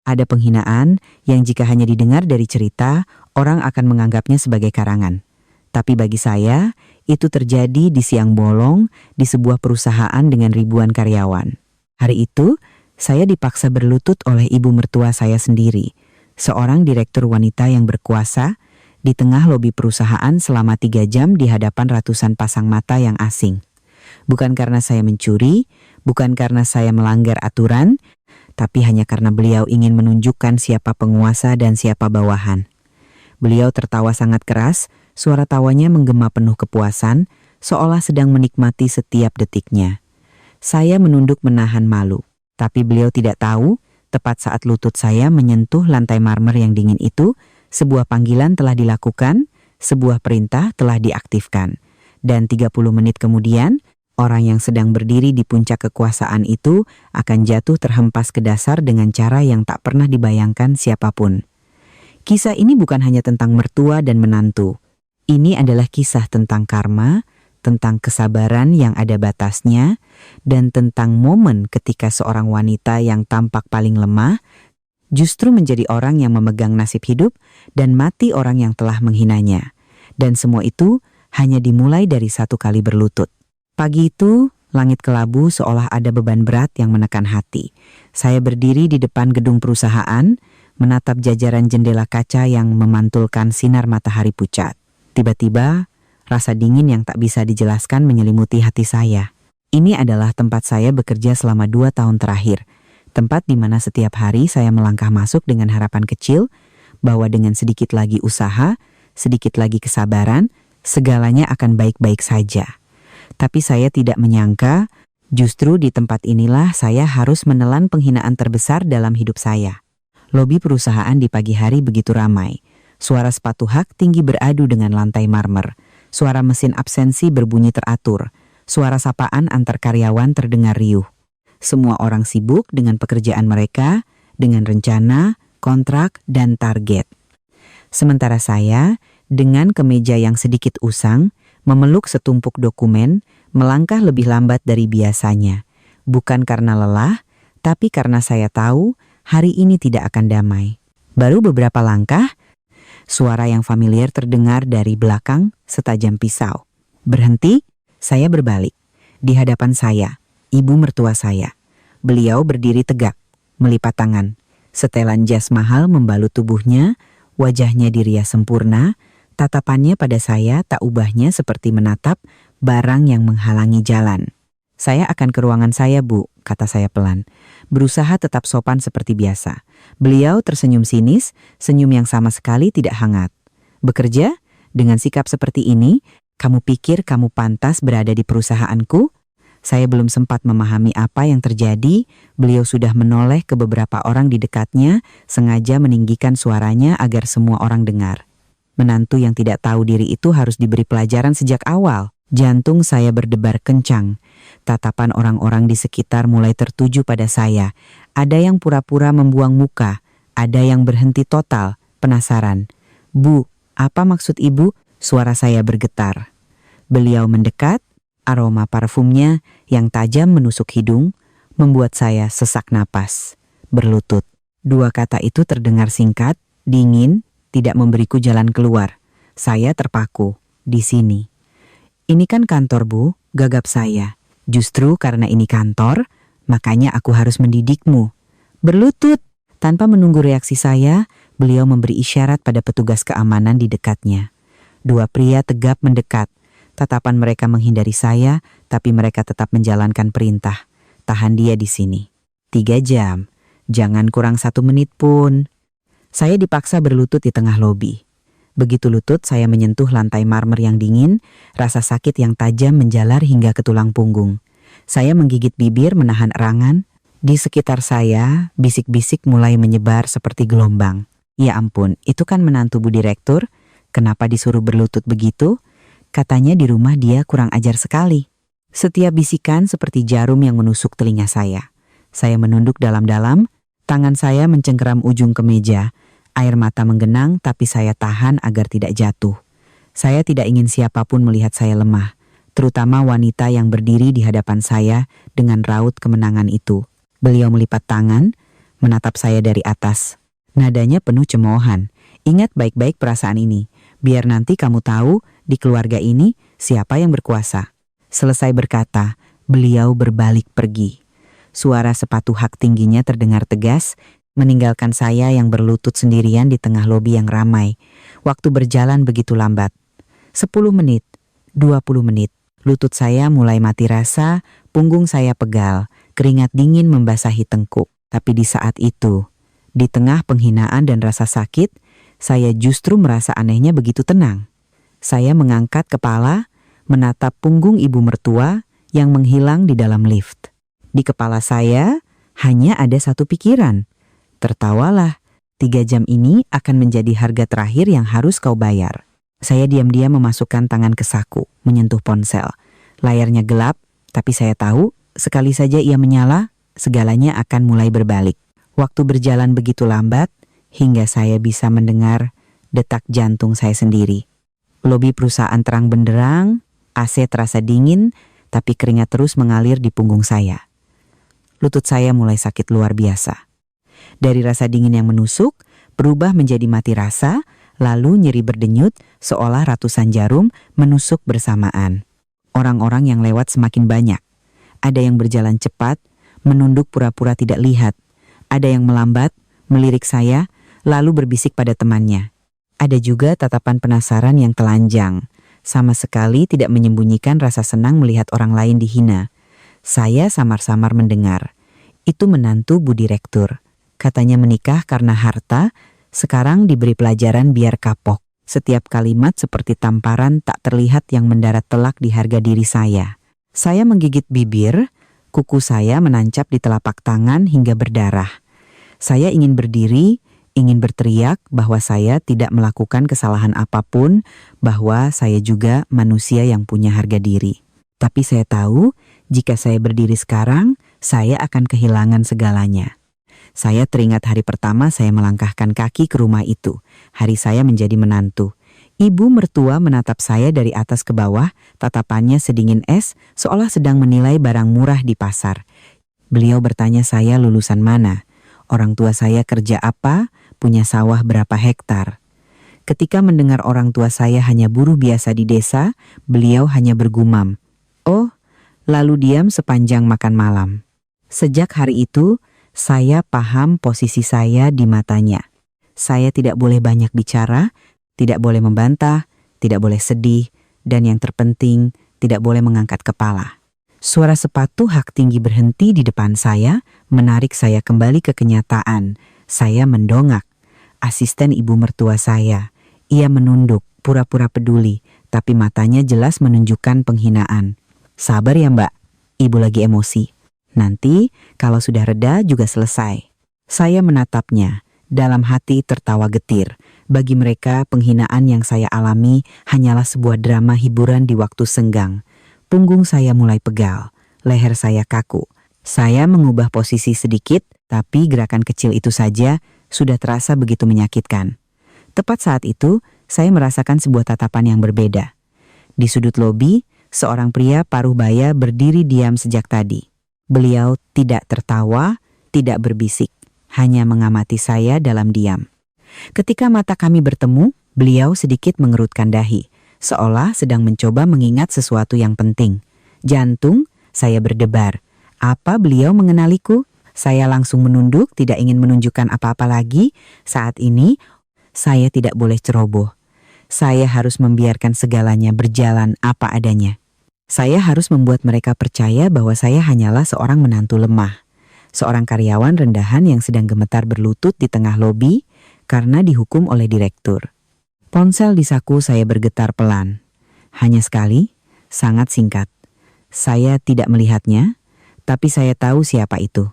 Ada penghinaan yang jika hanya didengar dari cerita, orang akan menganggapnya sebagai karangan. Tapi bagi saya, itu terjadi di siang bolong di sebuah perusahaan dengan ribuan karyawan. Hari itu, saya dipaksa berlutut oleh ibu mertua saya sendiri, seorang direktur wanita yang berkuasa, di tengah lobi perusahaan selama 3 jam di hadapan ratusan pasang mata yang asing. Bukan karena saya mencuri, bukan karena saya melanggar aturan, tapi hanya karena beliau ingin menunjukkan siapa penguasa dan siapa bawahan. Beliau tertawa sangat keras, suara tawanya menggema penuh kepuasan, seolah sedang menikmati setiap detiknya. Saya menunduk menahan malu, tapi beliau tidak tahu, tepat saat lutut saya menyentuh lantai marmer yang dingin itu, sebuah panggilan telah dilakukan, sebuah perintah telah diaktifkan. Dan 30 menit kemudian, orang yang sedang berdiri di puncak kekuasaan itu akan jatuh terhempas ke dasar dengan cara yang tak pernah dibayangkan siapapun. Kisah ini bukan hanya tentang mertua dan menantu. Ini adalah kisah tentang karma, tentang kesabaran yang ada batasnya, dan tentang momen ketika seorang wanita yang tampak paling lemah justru menjadi orang yang memegang nasib hidup dan mati orang yang telah menghinanya. Dan semua itu hanya dimulai dari satu kali berlutut. Pagi itu, langit kelabu seolah ada beban berat yang menekan hati. Saya berdiri di depan gedung perusahaan, menatap jajaran jendela kaca yang memantulkan sinar matahari pucat. Tiba-tiba, rasa dingin yang tak bisa dijelaskan menyelimuti hati saya. Ini adalah tempat saya bekerja selama 2 tahun terakhir. Tempat di mana setiap hari saya melangkah masuk dengan harapan kecil, bahwa dengan sedikit lagi usaha, sedikit lagi kesabaran, segalanya akan baik-baik saja. Tapi saya tidak menyangka, justru di tempat inilah saya harus menelan penghinaan terbesar dalam hidup saya. Lobi perusahaan di pagi hari begitu ramai. Suara sepatu hak tinggi beradu dengan lantai marmer. Suara mesin absensi berbunyi teratur. Suara sapaan antar karyawan terdengar riuh. Semua orang sibuk dengan pekerjaan mereka, dengan rencana, kontrak, dan target. Sementara saya, dengan kemeja yang sedikit usang, memeluk setumpuk dokumen, melangkah lebih lambat dari biasanya. Bukan karena lelah, tapi karena saya tahu hari ini tidak akan damai. Baru beberapa langkah, suara yang familiar terdengar dari belakang setajam pisau. Berhenti, saya berbalik. Di hadapan saya, ibu mertua saya. Beliau berdiri tegak, melipat tangan. Setelan jas mahal membalut tubuhnya, wajahnya dirias sempurna, tatapannya pada saya tak ubahnya seperti menatap barang yang menghalangi jalan. "Saya akan ke ruangan saya, Bu," kata saya pelan. Berusaha tetap sopan seperti biasa. Beliau tersenyum sinis, senyum yang sama sekali tidak hangat. "Bekerja? Dengan sikap seperti ini, kamu pikir kamu pantas berada di perusahaanku?" Saya belum sempat memahami apa yang terjadi, beliau sudah menoleh ke beberapa orang di dekatnya, sengaja meninggikan suaranya agar semua orang dengar. Menantu yang tidak tahu diri itu harus diberi pelajaran sejak awal. Jantung saya berdebar kencang. Tatapan orang-orang di sekitar mulai tertuju pada saya. Ada yang pura-pura membuang muka, ada yang berhenti total, penasaran. "Bu, apa maksud ibu?" Suara saya bergetar. Beliau mendekat, aroma parfumnya yang tajam menusuk hidung, membuat saya sesak napas. Berlutut. 2 kata itu terdengar singkat, dingin, tidak memberiku jalan keluar. Saya terpaku. "Di sini." "Ini kan kantor, Bu," gagap saya. "Justru karena ini kantor, makanya aku harus mendidikmu." "Berlutut." Tanpa menunggu reaksi saya, beliau memberi isyarat pada petugas keamanan di dekatnya. 2 pria tegap mendekat. Tatapan mereka menghindari saya, tapi mereka tetap menjalankan perintah. "Tahan dia di sini. 3 jam. Jangan kurang 1 menit pun." Saya dipaksa berlutut di tengah lobi. Begitu lutut saya menyentuh lantai marmer yang dingin, rasa sakit yang tajam menjalar hingga ke tulang punggung. Saya menggigit bibir menahan erangan. Di sekitar saya, bisik-bisik mulai menyebar seperti gelombang. "Ya ampun, itu kan menantu Bu Direktur. Kenapa disuruh berlutut begitu? Katanya di rumah dia kurang ajar sekali." Setiap bisikan seperti jarum yang menusuk telinga saya. Saya menunduk dalam-dalam, tangan saya mencengkeram ujung kemeja. Air mata menggenang, tapi saya tahan agar tidak jatuh. Saya tidak ingin siapapun melihat saya lemah, terutama wanita yang berdiri di hadapan saya dengan raut kemenangan itu. Beliau melipat tangan, menatap saya dari atas. Nadanya penuh cemoohan. Ingat baik-baik perasaan ini. Biar nanti kamu tahu di keluarga ini siapa yang berkuasa. Selesai berkata, beliau berbalik pergi. Suara sepatu hak tingginya terdengar tegas, meninggalkan saya yang berlutut sendirian di tengah lobi yang ramai. Waktu berjalan begitu lambat. 10 menit, 20 menit. Lutut saya mulai mati rasa, punggung saya pegal, keringat dingin membasahi tengkuk. Tapi di saat itu, di tengah penghinaan dan rasa sakit, saya justru merasa anehnya begitu tenang. Saya mengangkat kepala, menatap punggung ibu mertua yang menghilang di dalam lift. Di kepala saya hanya ada satu pikiran. Tertawalah, 3 jam ini akan menjadi harga terakhir yang harus kau bayar. Saya diam-diam memasukkan tangan ke saku, menyentuh ponsel. Layarnya gelap, tapi saya tahu sekali saja ia menyala, segalanya akan mulai berbalik. Waktu berjalan begitu lambat, hingga saya bisa mendengar detak jantung saya sendiri. Lobi perusahaan terang benderang, AC terasa dingin, tapi keringat terus mengalir di punggung saya. Lutut saya mulai sakit luar biasa. Dari rasa dingin yang menusuk, berubah menjadi mati rasa, lalu nyeri berdenyut seolah ratusan jarum menusuk bersamaan. Orang-orang yang lewat semakin banyak. Ada yang berjalan cepat, menunduk pura-pura tidak lihat. Ada yang melambat, melirik saya, lalu berbisik pada temannya. Ada juga tatapan penasaran yang telanjang. Sama sekali tidak menyembunyikan rasa senang melihat orang lain dihina. Saya samar-samar mendengar. Itu menantu Bu Direktur. Katanya menikah karena harta, sekarang diberi pelajaran biar kapok. Setiap kalimat seperti tamparan tak terlihat yang mendarat telak di harga diri saya. Saya menggigit bibir, kuku saya menancap di telapak tangan hingga berdarah. Saya ingin berdiri, ingin berteriak bahwa saya tidak melakukan kesalahan apapun, bahwa saya juga manusia yang punya harga diri. Tapi saya tahu, jika saya berdiri sekarang, saya akan kehilangan segalanya. Saya teringat hari pertama saya melangkahkan kaki ke rumah itu. Hari saya menjadi menantu. Ibu mertua menatap saya dari atas ke bawah, tatapannya sedingin es, seolah sedang menilai barang murah di pasar. Beliau bertanya saya lulusan mana, orang tua saya kerja apa, punya sawah berapa hektar. Ketika mendengar orang tua saya hanya buruh biasa di desa, beliau hanya bergumam, "Oh," lalu diam sepanjang makan malam. Sejak hari itu, saya paham posisi saya di matanya. Saya tidak boleh banyak bicara, tidak boleh membantah, tidak boleh sedih, dan yang terpenting, tidak boleh mengangkat kepala. Suara sepatu hak tinggi berhenti di depan saya, menarik saya kembali ke kenyataan. Saya mendongak. Asisten ibu mertua saya. Ia menunduk, pura-pura peduli, tapi matanya jelas menunjukkan penghinaan. "Sabar ya Mbak, Ibu lagi emosi. Nanti kalau sudah reda juga selesai." Saya menatapnya, dalam hati tertawa getir. Bagi mereka penghinaan yang saya alami hanyalah sebuah drama hiburan di waktu senggang. Punggung saya mulai pegal, leher saya kaku. Saya mengubah posisi sedikit, tapi gerakan kecil itu saja sudah terasa begitu menyakitkan. Tepat saat itu, saya merasakan sebuah tatapan yang berbeda. Di sudut lobi, seorang pria paruh baya berdiri diam sejak tadi. Beliau tidak tertawa, tidak berbisik, hanya mengamati saya dalam diam. Ketika mata kami bertemu, beliau sedikit mengerutkan dahi, seolah sedang mencoba mengingat sesuatu yang penting. Jantung saya berdebar. Apa beliau mengenaliku? Saya langsung menunduk, tidak ingin menunjukkan apa-apa lagi. Saat ini, saya tidak boleh ceroboh. Saya harus membiarkan segalanya berjalan apa adanya. Saya harus membuat mereka percaya bahwa saya hanyalah seorang menantu lemah. Seorang karyawan rendahan yang sedang gemetar berlutut di tengah lobi karena dihukum oleh direktur. Ponsel di saku saya bergetar pelan. Hanya sekali, sangat singkat. Saya tidak melihatnya, tapi saya tahu siapa itu.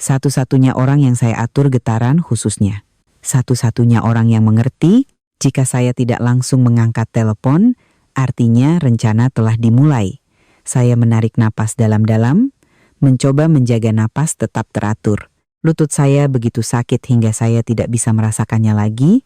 Satu-satunya orang yang saya atur getaran khususnya. Satu-satunya orang yang mengerti jika saya tidak langsung mengangkat telepon, artinya rencana telah dimulai. Saya menarik napas dalam-dalam, mencoba menjaga napas tetap teratur. Lutut saya begitu sakit hingga saya tidak bisa merasakannya lagi,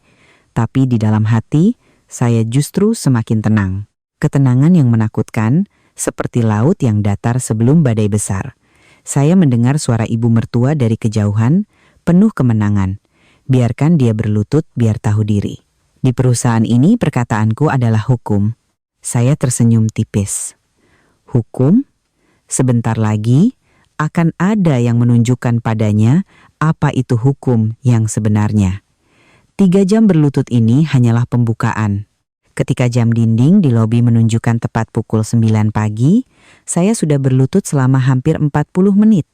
tapi di dalam hati saya justru semakin tenang. Ketenangan yang menakutkan, seperti laut yang datar sebelum badai besar. Saya mendengar suara ibu mertua dari kejauhan, penuh kemenangan. Biarkan dia berlutut biar tahu diri. Di perusahaan ini perkataanku adalah hukum. Saya tersenyum tipis. Hukum? Sebentar lagi akan ada yang menunjukkan padanya apa itu hukum yang sebenarnya. 3 jam berlutut ini hanyalah pembukaan. Ketika jam dinding di lobi menunjukkan tepat pukul 9 pagi, saya sudah berlutut selama hampir 40 menit.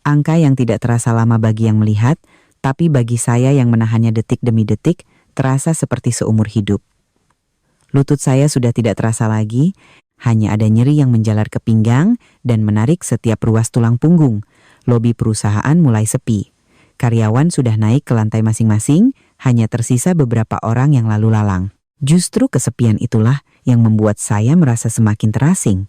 Angka yang tidak terasa lama bagi yang melihat, tapi bagi saya yang menahannya detik demi detik, terasa seperti seumur hidup. Lutut saya sudah tidak terasa lagi, hanya ada nyeri yang menjalar ke pinggang dan menarik setiap ruas tulang punggung. Lobi perusahaan mulai sepi. Karyawan sudah naik ke lantai masing-masing, hanya tersisa beberapa orang yang lalu lalang. Justru kesepian itulah yang membuat saya merasa semakin terasing.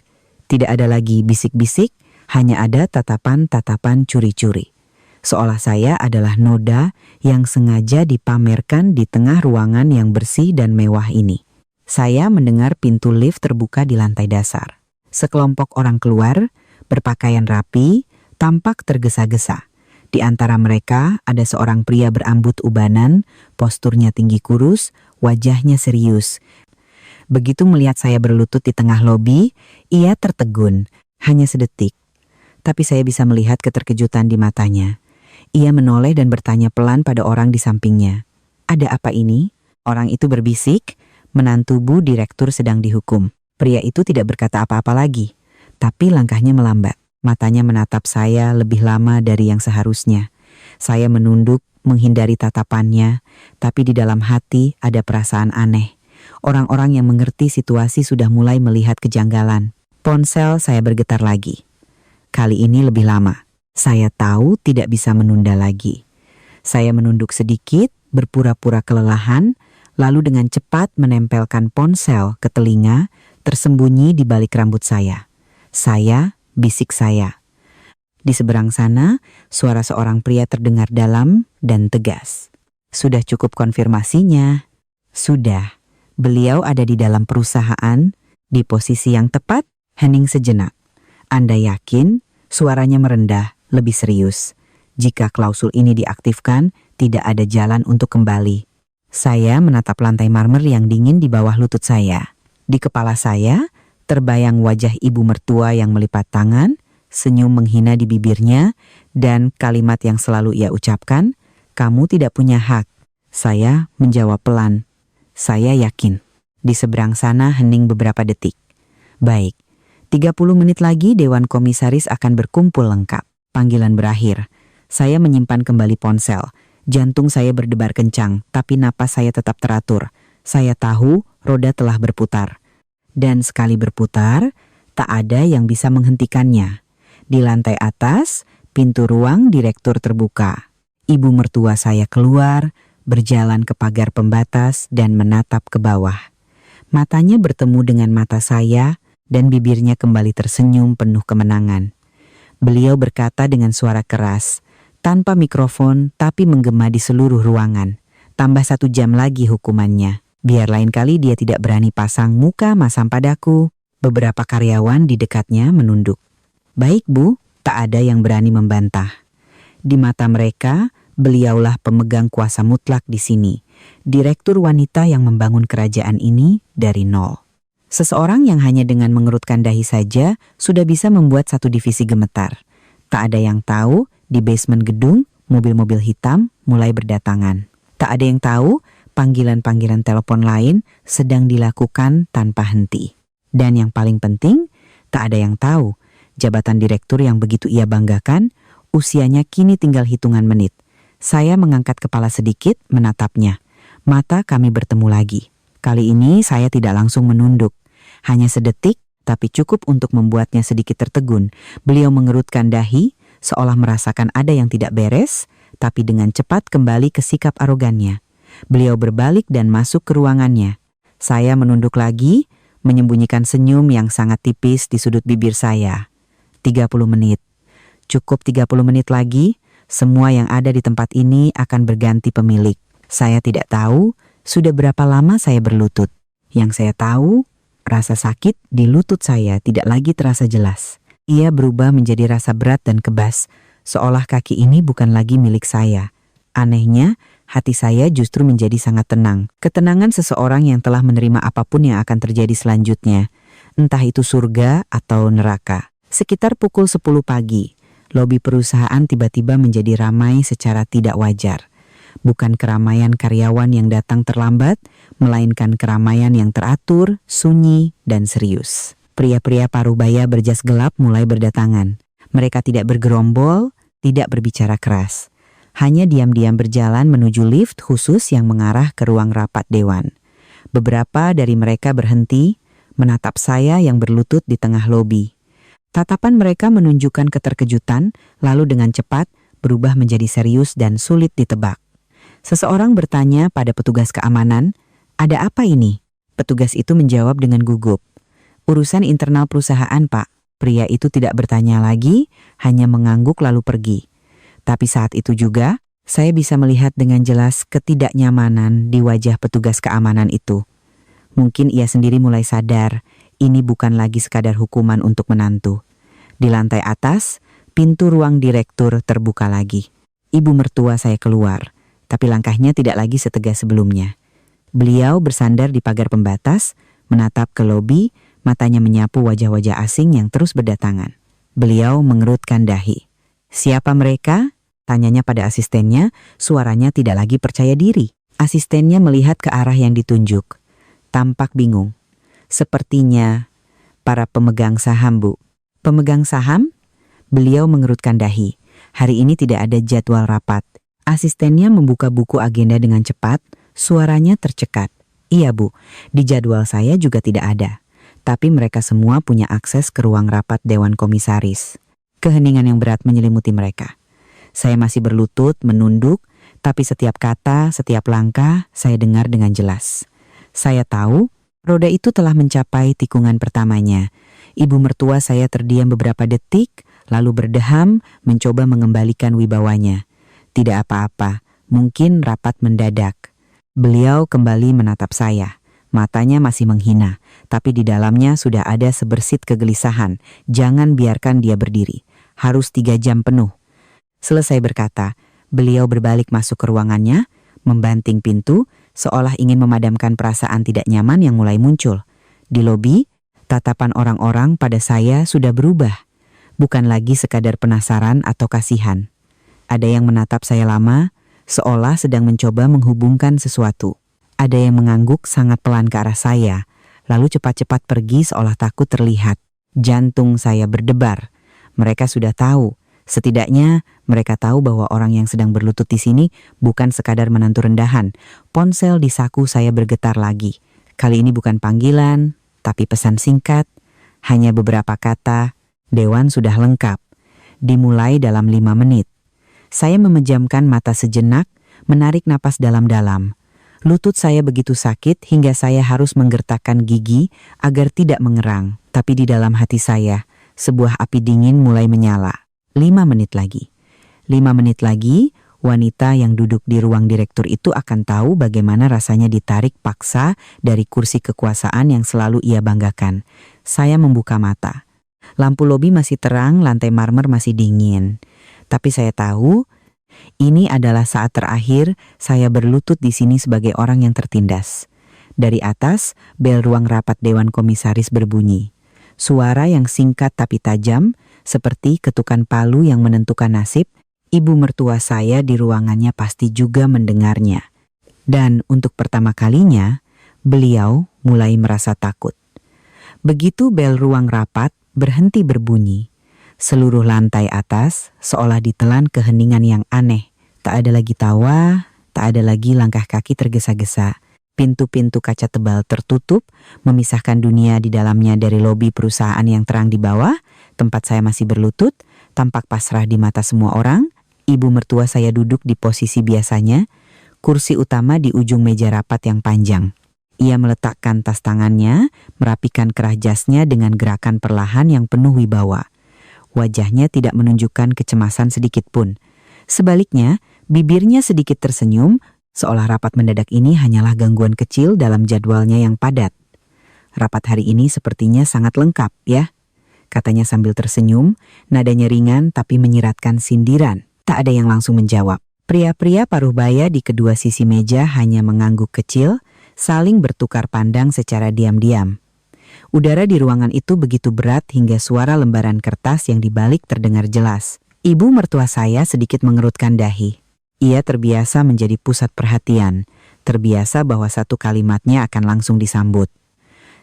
Tidak ada lagi bisik-bisik, hanya ada tatapan-tatapan curi-curi. Seolah saya adalah noda yang sengaja dipamerkan di tengah ruangan yang bersih dan mewah ini. Saya mendengar pintu lift terbuka di lantai dasar. Sekelompok orang keluar, berpakaian rapi, tampak tergesa-gesa. Di antara mereka ada seorang pria berambut ubanan, posturnya tinggi kurus, wajahnya serius. Begitu melihat saya berlutut di tengah lobi, ia tertegun, hanya sedetik. Tapi saya bisa melihat keterkejutan di matanya. Ia menoleh dan bertanya pelan pada orang di sampingnya. "Ada apa ini?" Orang itu berbisik, "Menantu Bu Direktur sedang dihukum." Pria itu tidak berkata apa-apa lagi, tapi langkahnya melambat. Matanya menatap saya lebih lama dari yang seharusnya. Saya menunduk, menghindari tatapannya, tapi di dalam hati ada perasaan aneh. Orang-orang yang mengerti situasi sudah mulai melihat kejanggalan. Ponsel saya bergetar lagi. Kali ini lebih lama. Saya tahu tidak bisa menunda lagi. Saya menunduk sedikit, berpura-pura kelelahan, lalu dengan cepat menempelkan ponsel ke telinga, tersembunyi di balik rambut saya. "Saya," bisik saya. Di seberang sana, suara seorang pria terdengar dalam dan tegas. "Sudah cukup konfirmasinya." "Sudah." Beliau ada di dalam perusahaan, di posisi yang tepat. Hening sejenak. "Anda yakin?" Suaranya merendah, lebih serius. "Jika klausul ini diaktifkan, tidak ada jalan untuk kembali." Saya menatap lantai marmer yang dingin di bawah lutut saya. Di kepala saya, terbayang wajah ibu mertua yang melipat tangan, senyum menghina di bibirnya, dan kalimat yang selalu ia ucapkan, "Kamu tidak punya hak." Saya menjawab pelan, "Saya yakin." Di seberang sana hening beberapa detik. Baik, 30 menit lagi Dewan Komisaris akan berkumpul lengkap. Panggilan berakhir. Saya menyimpan kembali ponsel. Jantung saya berdebar kencang, tapi napas saya tetap teratur. Saya tahu roda telah berputar. Dan sekali berputar, tak ada yang bisa menghentikannya. Di lantai atas, pintu ruang direktur terbuka. Ibu mertua saya keluar, berjalan ke pagar pembatas dan menatap ke bawah. Matanya bertemu dengan mata saya dan bibirnya kembali tersenyum penuh kemenangan. Beliau berkata dengan suara keras, tanpa mikrofon tapi menggema di seluruh ruangan. "Tambah 1 jam lagi hukumannya. Biar lain kali dia tidak berani pasang muka masam padaku." Beberapa karyawan di dekatnya menunduk. "Baik Bu," tak ada yang berani membantah. Di mata mereka, beliaulah pemegang kuasa mutlak di sini. Direktur wanita yang membangun kerajaan ini dari nol. Seseorang yang hanya dengan mengerutkan dahi saja sudah bisa membuat satu divisi gemetar. Tak ada yang tahu, di basement gedung, mobil-mobil hitam mulai berdatangan. Tak ada yang tahu, panggilan-panggilan telepon lain sedang dilakukan tanpa henti. Dan yang paling penting, tak ada yang tahu, jabatan direktur yang begitu ia banggakan, usianya kini tinggal hitungan menit. Saya mengangkat kepala sedikit, menatapnya. Mata kami bertemu lagi. Kali ini saya tidak langsung menunduk. Hanya sedetik, tapi cukup untuk membuatnya sedikit tertegun. Beliau mengerutkan dahi, seolah merasakan ada yang tidak beres, tapi dengan cepat kembali ke sikap arogannya. Beliau berbalik dan masuk ke ruangannya. Saya menunduk lagi, menyembunyikan senyum yang sangat tipis di sudut bibir saya. 30 menit. Cukup 30 menit lagi, semua yang ada di tempat ini akan berganti pemilik. Saya tidak tahu sudah berapa lama saya berlutut. Yang saya tahu, rasa sakit di lutut saya tidak lagi terasa jelas. Ia berubah menjadi rasa berat dan kebas, seolah kaki ini bukan lagi milik saya, Anehnya, hati saya justru menjadi sangat tenang. Ketenangan seseorang yang telah menerima apapun yang akan terjadi selanjutnya, entah itu surga atau neraka. Sekitar pukul 10 pagi, lobi perusahaan tiba-tiba menjadi ramai secara tidak wajar. Bukan keramaian karyawan yang datang terlambat, melainkan keramaian yang teratur, sunyi, dan serius. Pria-pria parubaya berjas gelap mulai berdatangan. Mereka tidak bergerombol, tidak berbicara keras. Hanya diam-diam berjalan menuju lift khusus yang mengarah ke ruang rapat dewan. Beberapa dari mereka berhenti, menatap saya yang berlutut di tengah lobi. Tatapan mereka menunjukkan keterkejutan, lalu dengan cepat berubah menjadi serius dan sulit ditebak. Seseorang bertanya pada petugas keamanan, "Ada apa ini?" Petugas itu menjawab dengan gugup, "Urusan internal perusahaan, Pak." Pria itu tidak bertanya lagi, hanya mengangguk lalu pergi. Tapi saat itu juga, saya bisa melihat dengan jelas ketidaknyamanan di wajah petugas keamanan itu. Mungkin ia sendiri mulai sadar, ini bukan lagi sekadar hukuman untuk menantu. Di lantai atas, pintu ruang direktur terbuka lagi. Ibu mertua saya keluar, tapi langkahnya tidak lagi setegas sebelumnya. Beliau bersandar di pagar pembatas, menatap ke lobi, matanya menyapu wajah-wajah asing yang terus berdatangan. Beliau mengerutkan dahi. "Siapa mereka?" Tanyanya pada asistennya, suaranya tidak lagi percaya diri. Asistennya melihat ke arah yang ditunjuk. Tampak bingung. "Sepertinya para pemegang saham, Bu." "Pemegang saham?" Beliau mengerutkan dahi. Hari ini tidak ada jadwal rapat. Asistennya membuka buku agenda dengan cepat, suaranya tercekat. "Iya, Bu, di jadwal saya juga tidak ada. Tapi mereka semua punya akses ke ruang rapat Dewan Komisaris." Keheningan yang berat menyelimuti mereka. Saya masih berlutut, menunduk, tapi setiap kata, setiap langkah saya dengar dengan jelas. Saya tahu, roda itu telah mencapai tikungan pertamanya. Ibu mertua saya terdiam beberapa detik, lalu berdeham, mencoba mengembalikan wibawanya. Tidak apa-apa, mungkin rapat mendadak. Beliau kembali menatap saya. Matanya masih menghina, tapi di dalamnya sudah ada sebersit kegelisahan. Jangan biarkan dia berdiri. Harus 3 jam penuh. Selesai berkata, beliau berbalik masuk ke ruangannya, membanting pintu, seolah ingin memadamkan perasaan tidak nyaman yang mulai muncul. Di lobi, tatapan orang-orang pada saya sudah berubah. Bukan lagi sekadar penasaran atau kasihan. Ada yang menatap saya lama, seolah sedang mencoba menghubungkan sesuatu. Ada yang mengangguk sangat pelan ke arah saya, lalu cepat-cepat pergi seolah takut terlihat. Jantung saya berdebar. Mereka sudah tahu. Setidaknya mereka tahu bahwa orang yang sedang berlutut di sini bukan sekadar menantu rendahan. Ponsel di saku saya bergetar lagi. Kali ini bukan panggilan, tapi pesan singkat. Hanya beberapa kata, "Dewan sudah lengkap." Dimulai dalam 5 menit. Saya memejamkan mata sejenak, menarik napas dalam-dalam. Lutut saya begitu sakit hingga saya harus menggertakkan gigi agar tidak mengerang. Tapi di dalam hati saya, sebuah api dingin mulai menyala. 5 menit lagi. 5 menit lagi, wanita yang duduk di ruang direktur itu akan tahu bagaimana rasanya ditarik paksa dari kursi kekuasaan yang selalu ia banggakan. Saya membuka mata. Lampu lobi masih terang, lantai marmer masih dingin. Tapi saya tahu, ini adalah saat terakhir saya berlutut di sini sebagai orang yang tertindas. Dari atas, bel ruang rapat Dewan Komisaris berbunyi. Suara yang singkat tapi tajam, seperti ketukan palu yang menentukan nasib. Ibu mertua saya di ruangannya pasti juga mendengarnya. Dan untuk pertama kalinya, beliau mulai merasa takut. Begitu bel ruang rapat berhenti berbunyi, seluruh lantai atas seolah ditelan keheningan yang aneh. Tak ada lagi tawa, tak ada lagi langkah kaki tergesa-gesa. Pintu-pintu kaca tebal tertutup, memisahkan dunia di dalamnya dari lobi perusahaan yang terang di bawah. Tempat saya masih berlutut, tampak pasrah di mata semua orang. Ibu mertua saya duduk di posisi biasanya, kursi utama di ujung meja rapat yang panjang. Ia meletakkan tas tangannya, merapikan kerah jasnya dengan gerakan perlahan yang penuh wibawa. Wajahnya tidak menunjukkan kecemasan sedikit pun. Sebaliknya, bibirnya sedikit tersenyum, seolah rapat mendadak ini hanyalah gangguan kecil dalam jadwalnya yang padat. "Rapat hari ini sepertinya sangat lengkap, ya?" katanya sambil tersenyum, nadanya ringan tapi menyiratkan sindiran. Tak ada yang langsung menjawab. Pria-pria paruh baya di kedua sisi meja hanya mengangguk kecil, saling bertukar pandang secara diam-diam. Udara di ruangan itu begitu berat hingga suara lembaran kertas yang dibalik terdengar jelas. Ibu mertua saya sedikit mengerutkan dahi. Ia terbiasa menjadi pusat perhatian, terbiasa bahwa satu kalimatnya akan langsung disambut.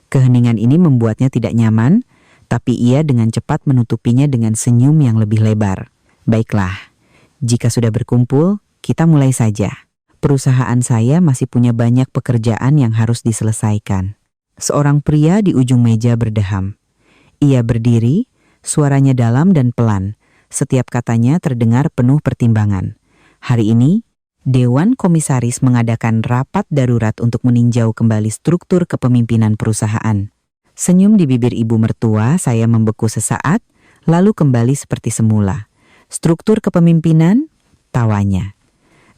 Keheningan ini membuatnya tidak nyaman, tapi ia dengan cepat menutupinya dengan senyum yang lebih lebar. Baiklah, jika sudah berkumpul, kita mulai saja. Perusahaan saya masih punya banyak pekerjaan yang harus diselesaikan. Seorang pria di ujung meja berdeham. Ia berdiri, suaranya dalam dan pelan. Setiap katanya terdengar penuh pertimbangan. Hari ini, Dewan Komisaris mengadakan rapat darurat untuk meninjau kembali struktur kepemimpinan perusahaan. Senyum di bibir ibu mertua saya membeku sesaat, lalu kembali seperti semula. Struktur kepemimpinan, tawanya.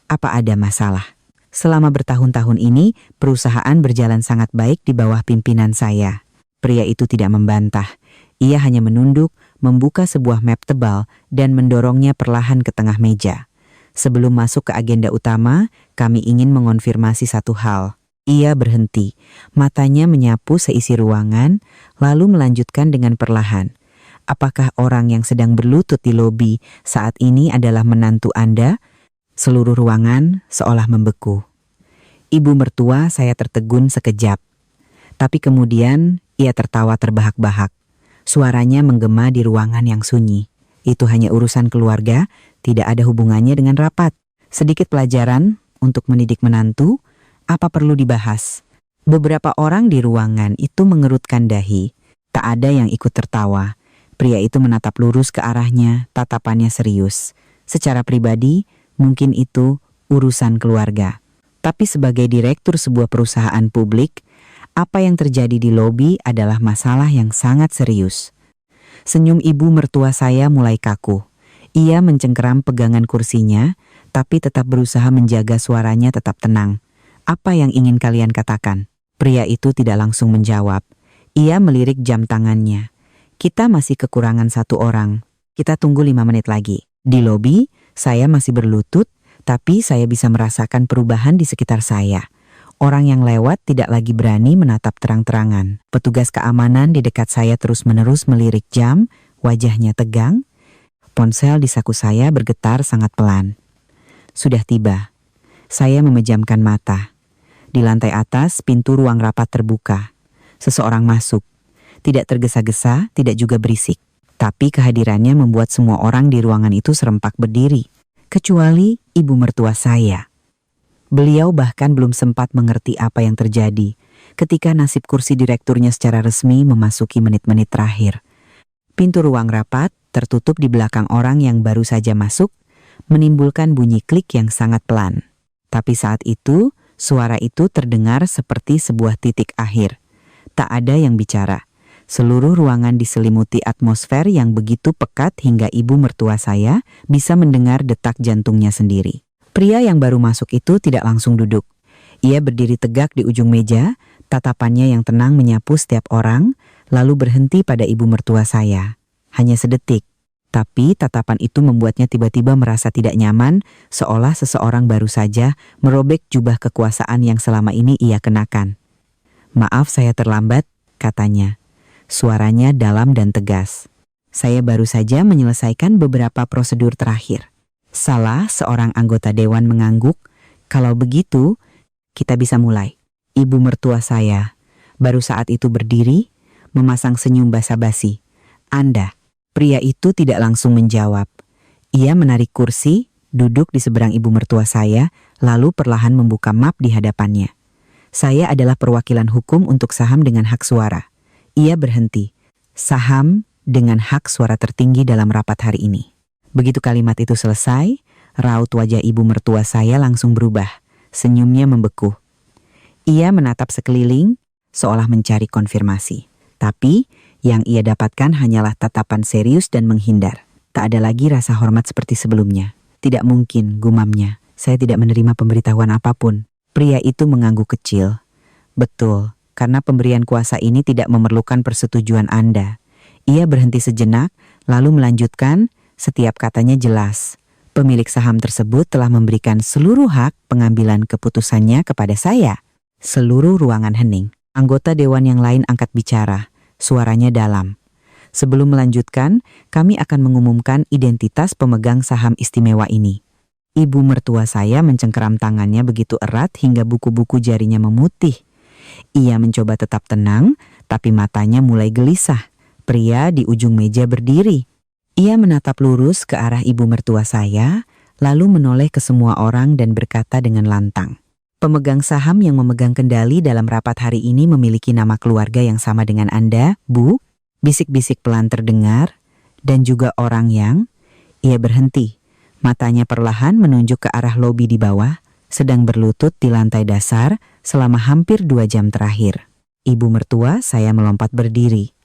Apa ada masalah? Selama bertahun-tahun ini, perusahaan berjalan sangat baik di bawah pimpinan saya. Pria itu tidak membantah. Ia hanya menunduk, membuka sebuah map tebal, dan mendorongnya perlahan ke tengah meja. Sebelum masuk ke agenda utama, kami ingin mengonfirmasi satu hal. Ia berhenti, matanya menyapu seisi ruangan, lalu melanjutkan dengan perlahan. Apakah orang yang sedang berlutut di lobi saat ini adalah menantu Anda? Seluruh ruangan seolah membeku. Ibu mertua saya tertegun sekejap. Tapi kemudian ia tertawa terbahak-bahak. Suaranya menggema di ruangan yang sunyi. Itu hanya urusan keluarga, tidak ada hubungannya dengan rapat. Sedikit pelajaran untuk mendidik menantu, apa perlu dibahas? Beberapa orang di ruangan itu mengerutkan dahi. Tak ada yang ikut tertawa. Pria itu menatap lurus ke arahnya, tatapannya serius. Secara pribadi, mungkin itu urusan keluarga. Tapi sebagai direktur sebuah perusahaan publik, apa yang terjadi di lobi adalah masalah yang sangat serius. Senyum ibu mertua saya mulai kaku. Ia mencengkeram pegangan kursinya, tapi tetap berusaha menjaga suaranya tetap tenang. Apa yang ingin kalian katakan? Pria itu tidak langsung menjawab. Ia melirik jam tangannya. Kita masih kekurangan satu orang. Kita tunggu 5 menit lagi. Di lobi, saya masih berlutut, tapi saya bisa merasakan perubahan di sekitar saya. Orang yang lewat tidak lagi berani menatap terang-terangan. Petugas keamanan di dekat saya terus-menerus melirik jam, wajahnya tegang. Ponsel di saku saya bergetar sangat pelan. Sudah tiba. Saya memejamkan mata. Di lantai atas, pintu ruang rapat terbuka. Seseorang masuk. Tidak tergesa-gesa, tidak juga berisik. Tapi kehadirannya membuat semua orang di ruangan itu serempak berdiri. Kecuali ibu mertua saya. Beliau bahkan belum sempat mengerti apa yang terjadi ketika nasib kursi direkturnya secara resmi memasuki menit-menit terakhir. Pintu ruang rapat tertutup di belakang orang yang baru saja masuk, menimbulkan bunyi klik yang sangat pelan. Tapi saat itu, suara itu terdengar seperti sebuah titik akhir. Tak ada yang bicara. Seluruh ruangan diselimuti atmosfer yang begitu pekat hingga ibu mertua saya bisa mendengar detak jantungnya sendiri. Pria yang baru masuk itu tidak langsung duduk. Ia berdiri tegak di ujung meja, tatapannya yang tenang menyapu setiap orang, lalu berhenti pada ibu mertua saya. Hanya sedetik, tapi tatapan itu membuatnya tiba-tiba merasa tidak nyaman, seolah seseorang baru saja merobek jubah kekuasaan yang selama ini ia kenakan. "Maaf saya terlambat," katanya. Suaranya dalam dan tegas. "Saya baru saja menyelesaikan beberapa prosedur terakhir." Salah seorang anggota dewan mengangguk. "Kalau begitu, kita bisa mulai." Ibu mertua saya baru saat itu berdiri, memasang senyum basa-basi. "Anda." Pria itu tidak langsung menjawab. Ia menarik kursi, duduk di seberang ibu mertua saya, lalu perlahan membuka map di hadapannya. "Saya adalah perwakilan hukum untuk saham dengan hak suara." Ia berhenti. "Saham dengan hak suara tertinggi dalam rapat hari ini." Begitu kalimat itu selesai, raut wajah ibu mertua saya langsung berubah. Senyumnya membeku. Ia menatap sekeliling, seolah mencari konfirmasi. Tapi, yang ia dapatkan hanyalah tatapan serius dan menghindar. Tak ada lagi rasa hormat seperti sebelumnya. "Tidak mungkin," gumamnya. "Saya tidak menerima pemberitahuan apapun." Pria itu mengangguk kecil. "Betul. Karena pemberian kuasa ini tidak memerlukan persetujuan Anda." Ia berhenti sejenak, lalu melanjutkan, setiap katanya jelas. Pemilik saham tersebut telah memberikan seluruh hak pengambilan keputusannya kepada saya. Seluruh ruangan hening. Anggota dewan yang lain angkat bicara. Suaranya dalam. Sebelum melanjutkan, kami akan mengumumkan identitas pemegang saham istimewa ini. Ibu mertua saya mencengkeram tangannya begitu erat hingga buku-buku jarinya memutih. Ia mencoba tetap tenang, tapi matanya mulai gelisah. Pria di ujung meja berdiri. Ia menatap lurus ke arah ibu mertua saya, lalu menoleh ke semua orang dan berkata dengan lantang. Pemegang saham yang memegang kendali dalam rapat hari ini memiliki nama keluarga yang sama dengan Anda, Bu. Bisik-bisik pelan terdengar, dan juga orang yang... Ia berhenti. Matanya perlahan menunjuk ke arah lobi di bawah, sedang berlutut di lantai dasar selama hampir 2 jam terakhir. Ibu mertua saya melompat berdiri.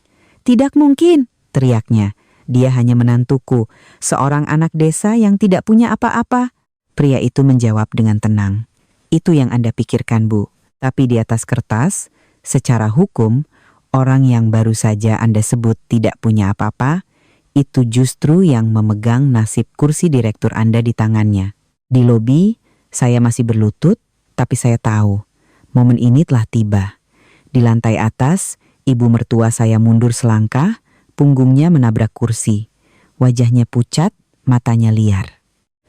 "Tidak mungkin," teriaknya. "Dia hanya menantuku, seorang anak desa yang tidak punya apa-apa." Pria itu menjawab dengan tenang. "Itu yang Anda pikirkan, Bu. Tapi di atas kertas, secara hukum, orang yang baru saja Anda sebut tidak punya apa-apa, itu justru yang memegang nasib kursi direktur Anda di tangannya." Di lobi, saya masih berlutut, tapi saya tahu, momen ini telah tiba. Di lantai atas, ibu mertua saya mundur selangkah, punggungnya menabrak kursi. Wajahnya pucat, matanya liar.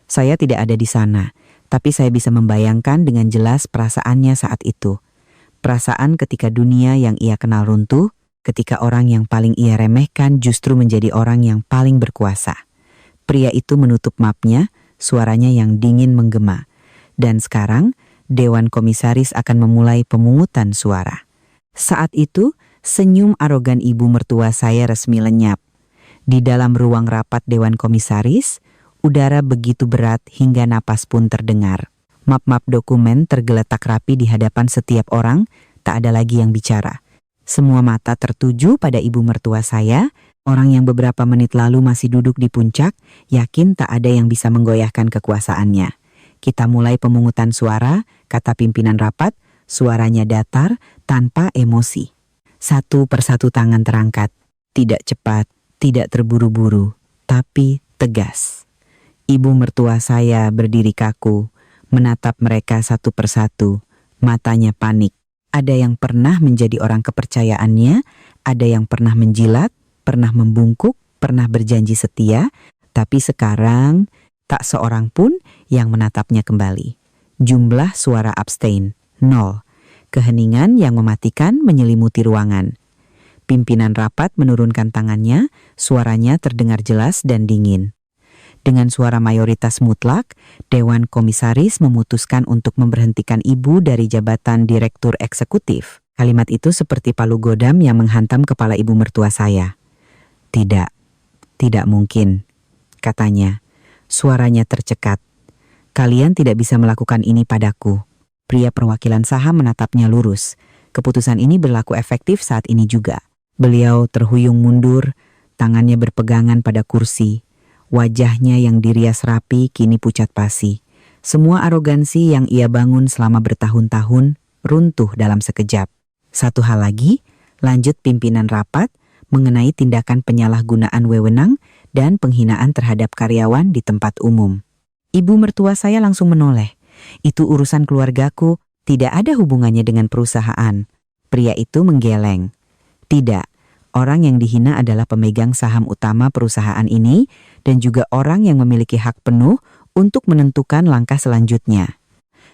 Saya tidak ada di sana, tapi saya bisa membayangkan dengan jelas perasaannya saat itu. Perasaan ketika dunia yang ia kenal runtuh, ketika orang yang paling ia remehkan justru menjadi orang yang paling berkuasa. Pria itu menutup mapnya, suaranya yang dingin menggema. Dan sekarang, Dewan Komisaris akan memulai pemungutan suara. Saat itu, senyum arogan ibu mertua saya resmi lenyap. Di dalam ruang rapat Dewan Komisaris, udara begitu berat hingga napas pun terdengar. Map-map dokumen tergeletak rapi di hadapan setiap orang, tak ada lagi yang bicara. Semua mata tertuju pada ibu mertua saya, orang yang beberapa menit lalu masih duduk di puncak, yakin tak ada yang bisa menggoyahkan kekuasaannya. "Kita mulai pemungutan suara," kata pimpinan rapat, suaranya datar, tanpa emosi. Satu persatu tangan terangkat, tidak cepat, tidak terburu-buru, tapi tegas. Ibu mertua saya berdiri kaku, menatap mereka satu persatu, matanya panik. Ada yang pernah menjadi orang kepercayaannya, ada yang pernah menjilat, pernah membungkuk, pernah berjanji setia, tapi sekarang tak seorang pun yang menatapnya kembali. Jumlah suara abstain, 0. Keheningan yang mematikan menyelimuti ruangan. Pimpinan rapat menurunkan tangannya, suaranya terdengar jelas dan dingin. Dengan suara mayoritas mutlak, Dewan Komisaris memutuskan untuk memberhentikan ibu dari jabatan direktur eksekutif. Kalimat itu seperti palu godam yang menghantam kepala ibu mertua saya. "Tidak, tidak mungkin," katanya. Suaranya tercekat. "Kalian tidak bisa melakukan ini padaku." Pria perwakilan saham menatapnya lurus. Keputusan ini berlaku efektif saat ini juga. Beliau terhuyung mundur, tangannya berpegangan pada kursi. Wajahnya yang dirias rapi kini pucat pasi. Semua arogansi yang ia bangun selama bertahun-tahun runtuh dalam sekejap. Satu hal lagi, lanjut pimpinan rapat, mengenai tindakan penyalahgunaan wewenang dan penghinaan terhadap karyawan di tempat umum. Ibu mertua saya langsung menoleh. "Itu urusan keluargaku, tidak ada hubungannya dengan perusahaan." Pria itu menggeleng. "Tidak, orang yang dihina adalah pemegang saham utama perusahaan ini dan juga orang yang memiliki hak penuh untuk menentukan langkah selanjutnya."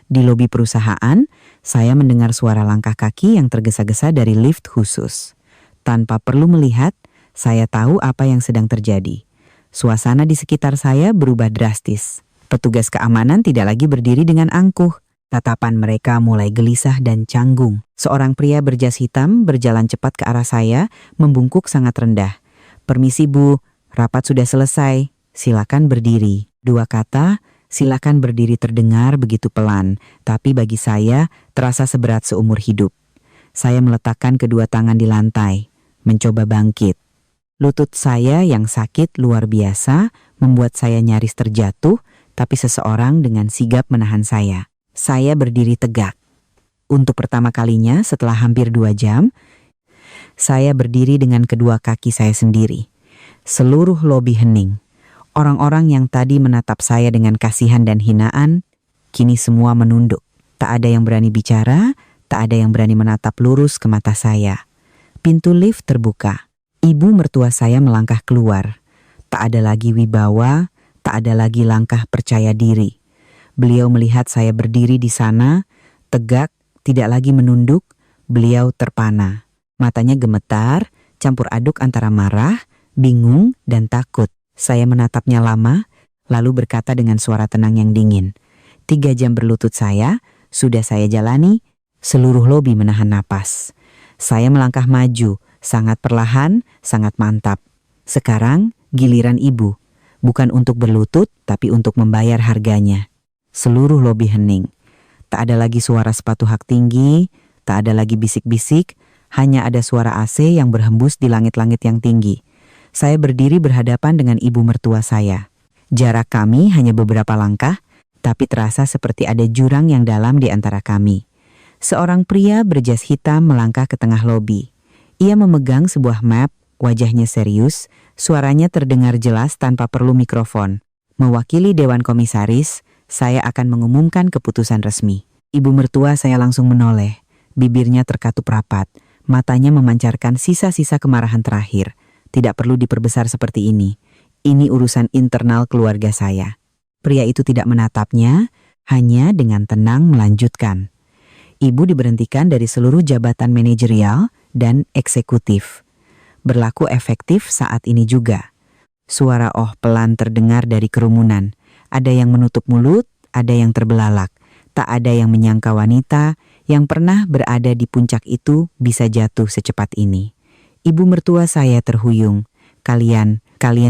Di lobi perusahaan, saya mendengar suara langkah kaki yang tergesa-gesa dari lift khusus. Tanpa perlu melihat, saya tahu apa yang sedang terjadi. Suasana di sekitar saya berubah drastis. Petugas keamanan tidak lagi berdiri dengan angkuh. Tatapan mereka mulai gelisah dan canggung. Seorang pria berjas hitam berjalan cepat ke arah saya, membungkuk sangat rendah. "Permisi Bu, rapat sudah selesai. Silakan berdiri." 2 kata, "silakan berdiri" terdengar begitu pelan, tapi bagi saya terasa seberat seumur hidup. Saya meletakkan kedua tangan di lantai, mencoba bangkit. Lutut saya yang sakit luar biasa membuat saya nyaris terjatuh, tapi seseorang dengan sigap menahan saya. Saya berdiri tegak. Untuk pertama kalinya setelah hampir 2 jam, saya berdiri dengan kedua kaki saya sendiri. Seluruh lobi hening. Orang-orang yang tadi menatap saya dengan kasihan dan hinaan, kini semua menunduk. Tak ada yang berani bicara, tak ada yang berani menatap lurus ke mata saya. Pintu lift terbuka. Ibu mertua saya melangkah keluar. Tak ada lagi wibawa, tak ada lagi langkah percaya diri. Beliau melihat saya berdiri di sana, tegak, tidak lagi menunduk. Beliau terpana. Matanya gemetar, campur aduk antara marah, bingung, dan takut. Saya menatapnya lama, lalu berkata dengan suara tenang yang dingin. 3 jam berlutut saya, sudah saya jalani, seluruh lobi menahan napas. Saya melangkah maju, sangat perlahan, sangat mantap. Sekarang giliran ibu, bukan untuk berlutut, tapi untuk membayar harganya. Seluruh lobi hening. Tak ada lagi suara sepatu hak tinggi, tak ada lagi bisik-bisik, hanya ada suara AC yang berhembus di langit-langit yang tinggi. Saya berdiri berhadapan dengan ibu mertua saya. Jarak kami hanya beberapa langkah, tapi terasa seperti ada jurang yang dalam di antara kami. Seorang pria berjas hitam melangkah ke tengah lobi. Ia memegang sebuah map, wajahnya serius, suaranya terdengar jelas tanpa perlu mikrofon. Mewakili Dewan Komisaris, saya akan mengumumkan keputusan resmi. Ibu mertua saya langsung menoleh, bibirnya terkatup rapat, matanya memancarkan sisa-sisa kemarahan terakhir. Tidak perlu diperbesar seperti ini. Ini urusan internal keluarga saya. Pria itu tidak menatapnya, hanya dengan tenang melanjutkan. Ibu diberhentikan dari seluruh jabatan manajerial dan eksekutif. Berlaku efektif saat ini juga. Suara oh pelan terdengar dari kerumunan. Ada yang menutup mulut, ada yang terbelalak. Tak ada yang menyangka wanita yang pernah berada di puncak itu bisa jatuh secepat ini. Ibu mertua saya terhuyung. Kalian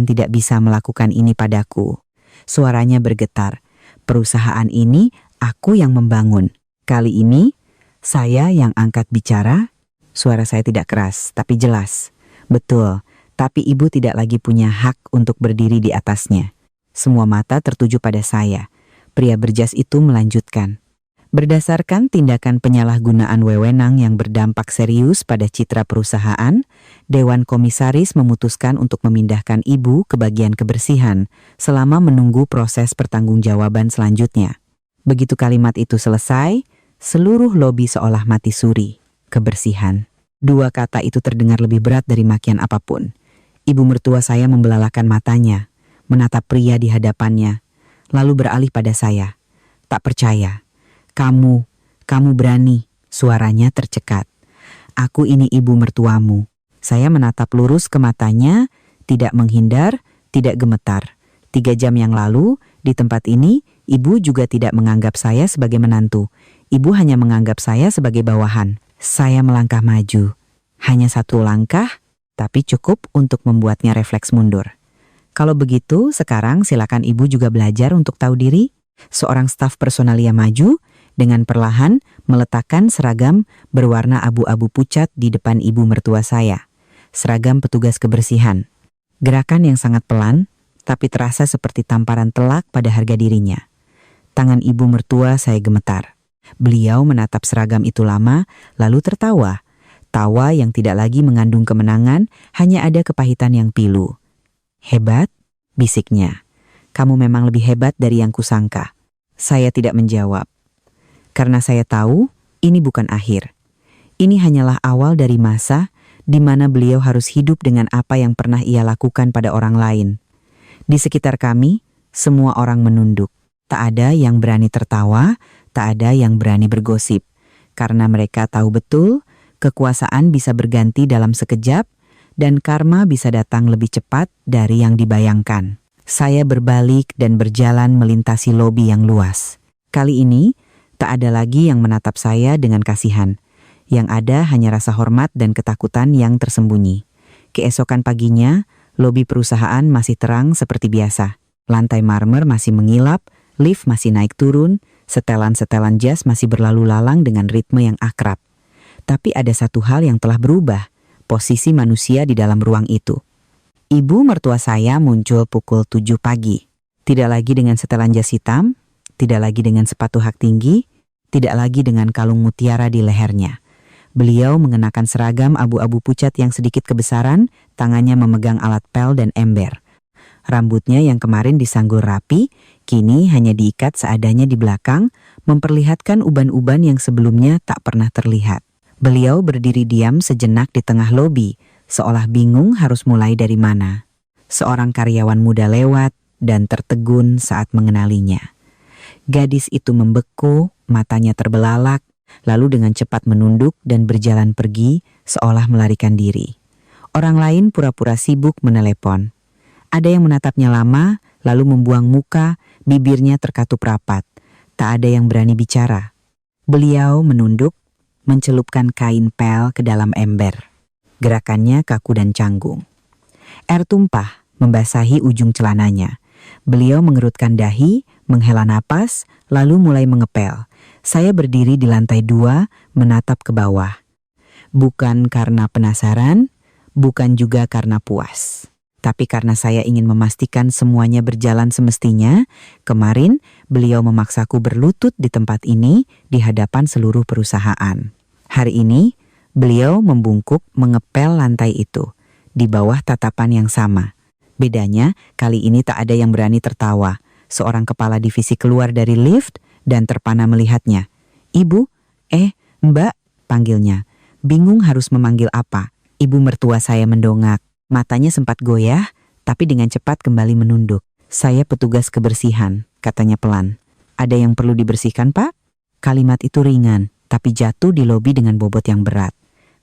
tidak bisa melakukan ini padaku. Suaranya bergetar. Perusahaan ini aku yang membangun. Kali ini saya yang angkat bicara. Suara saya tidak keras, tapi jelas. Betul, tapi ibu tidak lagi punya hak untuk berdiri di atasnya. Semua mata tertuju pada saya. Pria berjas itu melanjutkan. Berdasarkan tindakan penyalahgunaan wewenang yang berdampak serius pada citra perusahaan, Dewan Komisaris memutuskan untuk memindahkan ibu ke bagian kebersihan selama menunggu proses pertanggungjawaban selanjutnya. Begitu kalimat itu selesai, seluruh lobi seolah mati suri. Kebersihan. 2 kata itu terdengar lebih berat dari makian apapun. Ibu mertua saya membelalakan matanya, menatap pria di hadapannya, lalu beralih pada saya. Tak percaya. Kamu berani, suaranya tercekat. Aku ini ibu mertuamu. Saya menatap lurus ke matanya, tidak menghindar, tidak gemetar. 3 jam yang lalu, di tempat ini, ibu juga tidak menganggap saya sebagai menantu. Ibu hanya menganggap saya sebagai bawahan. Saya melangkah maju. Hanya 1 langkah, tapi cukup untuk membuatnya refleks mundur. Kalau begitu, sekarang silakan ibu juga belajar untuk tahu diri. Seorang staf personalia maju, dengan perlahan meletakkan seragam berwarna abu-abu pucat di depan ibu mertua saya. Seragam petugas kebersihan. Gerakan yang sangat pelan, tapi terasa seperti tamparan telak pada harga dirinya. Tangan ibu mertua saya gemetar. Beliau menatap seragam itu lama, lalu tertawa. Tawa yang tidak lagi mengandung kemenangan, hanya ada kepahitan yang pilu. Hebat, bisiknya. Kamu memang lebih hebat dari yang kusangka. Saya tidak menjawab. Karena saya tahu, ini bukan akhir. Ini hanyalah awal dari masa di mana beliau harus hidup dengan apa yang pernah ia lakukan pada orang lain. Di sekitar kami, semua orang menunduk. Tak ada yang berani tertawa, tak ada yang berani bergosip. Karena mereka tahu betul, kekuasaan bisa berganti dalam sekejap, dan karma bisa datang lebih cepat dari yang dibayangkan. Saya berbalik dan berjalan melintasi lobi yang luas. Kali ini, tak ada lagi yang menatap saya dengan kasihan. Yang ada hanya rasa hormat dan ketakutan yang tersembunyi. Keesokan paginya, lobi perusahaan masih terang seperti biasa. Lantai marmer masih mengilap, lift masih naik turun, setelan-setelan jas masih berlalu lalang dengan ritme yang akrab. Tapi ada satu hal yang telah berubah, posisi manusia di dalam ruang itu. Ibu mertua saya muncul pukul 7 pagi. Tidak lagi dengan setelan jas hitam, tidak lagi dengan sepatu hak tinggi, tidak lagi dengan kalung mutiara di lehernya. Beliau mengenakan seragam abu-abu pucat yang sedikit kebesaran, tangannya memegang alat pel dan ember. Rambutnya yang kemarin disanggul rapi, kini hanya diikat seadanya di belakang, memperlihatkan uban-uban yang sebelumnya tak pernah terlihat. Beliau berdiri diam sejenak di tengah lobi, seolah bingung harus mulai dari mana. Seorang karyawan muda lewat dan tertegun saat mengenalinya. Gadis itu membeku, matanya terbelalak, lalu dengan cepat menunduk dan berjalan pergi seolah melarikan diri. Orang lain pura-pura sibuk menelepon. Ada yang menatapnya lama, lalu membuang muka, bibirnya terkatup rapat. Tak ada yang berani bicara. Beliau menunduk, mencelupkan kain pel ke dalam ember. Gerakannya kaku dan canggung. Air tumpah, membasahi ujung celananya. Beliau mengerutkan dahi, menghela napas, lalu mulai mengepel. Saya berdiri di lantai 2, menatap ke bawah. Bukan karena penasaran, bukan juga karena puas. Tapi karena saya ingin memastikan semuanya berjalan semestinya, kemarin beliau memaksaku berlutut di tempat ini di hadapan seluruh perusahaan. Hari ini, beliau membungkuk mengepel lantai itu, di bawah tatapan yang sama. Bedanya, kali ini tak ada yang berani tertawa. Seorang kepala divisi keluar dari lift dan terpana melihatnya. "Ibu, Mbak," panggilnya. Bingung harus memanggil apa. Ibu mertua saya mendongak. Matanya sempat goyah, tapi dengan cepat kembali menunduk. "Saya petugas kebersihan," katanya pelan. "Ada yang perlu dibersihkan, Pak?" Kalimat itu ringan, tapi jatuh di lobi dengan bobot yang berat.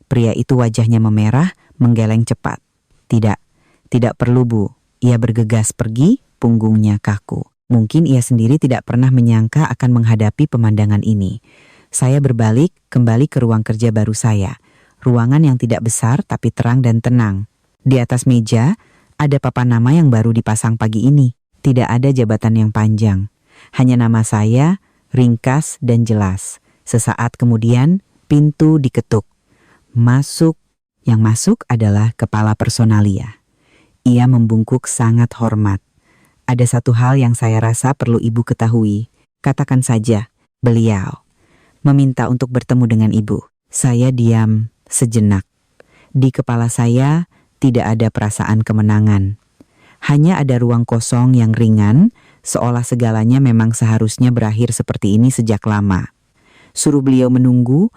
Pria itu wajahnya memerah, menggeleng cepat. Tidak perlu, Bu." Ia bergegas pergi, punggungnya kaku. Mungkin ia sendiri tidak pernah menyangka akan menghadapi pemandangan ini. Saya berbalik kembali ke ruang kerja baru saya. Ruangan yang tidak besar tapi terang dan tenang. Di atas meja, ada papan nama yang baru dipasang pagi ini. Tidak ada jabatan yang panjang. Hanya nama saya, ringkas dan jelas. Sesaat kemudian, pintu diketuk. Masuk. Yang masuk adalah kepala personalia. Ia membungkuk sangat hormat. "Ada satu hal yang saya rasa perlu Ibu ketahui. Katakan saja." Beliau meminta untuk bertemu dengan Ibu. Saya diam sejenak. Di kepala saya tidak ada perasaan kemenangan. Hanya ada ruang kosong yang ringan, seolah segalanya memang seharusnya berakhir seperti ini sejak lama. "Suruh beliau menunggu,"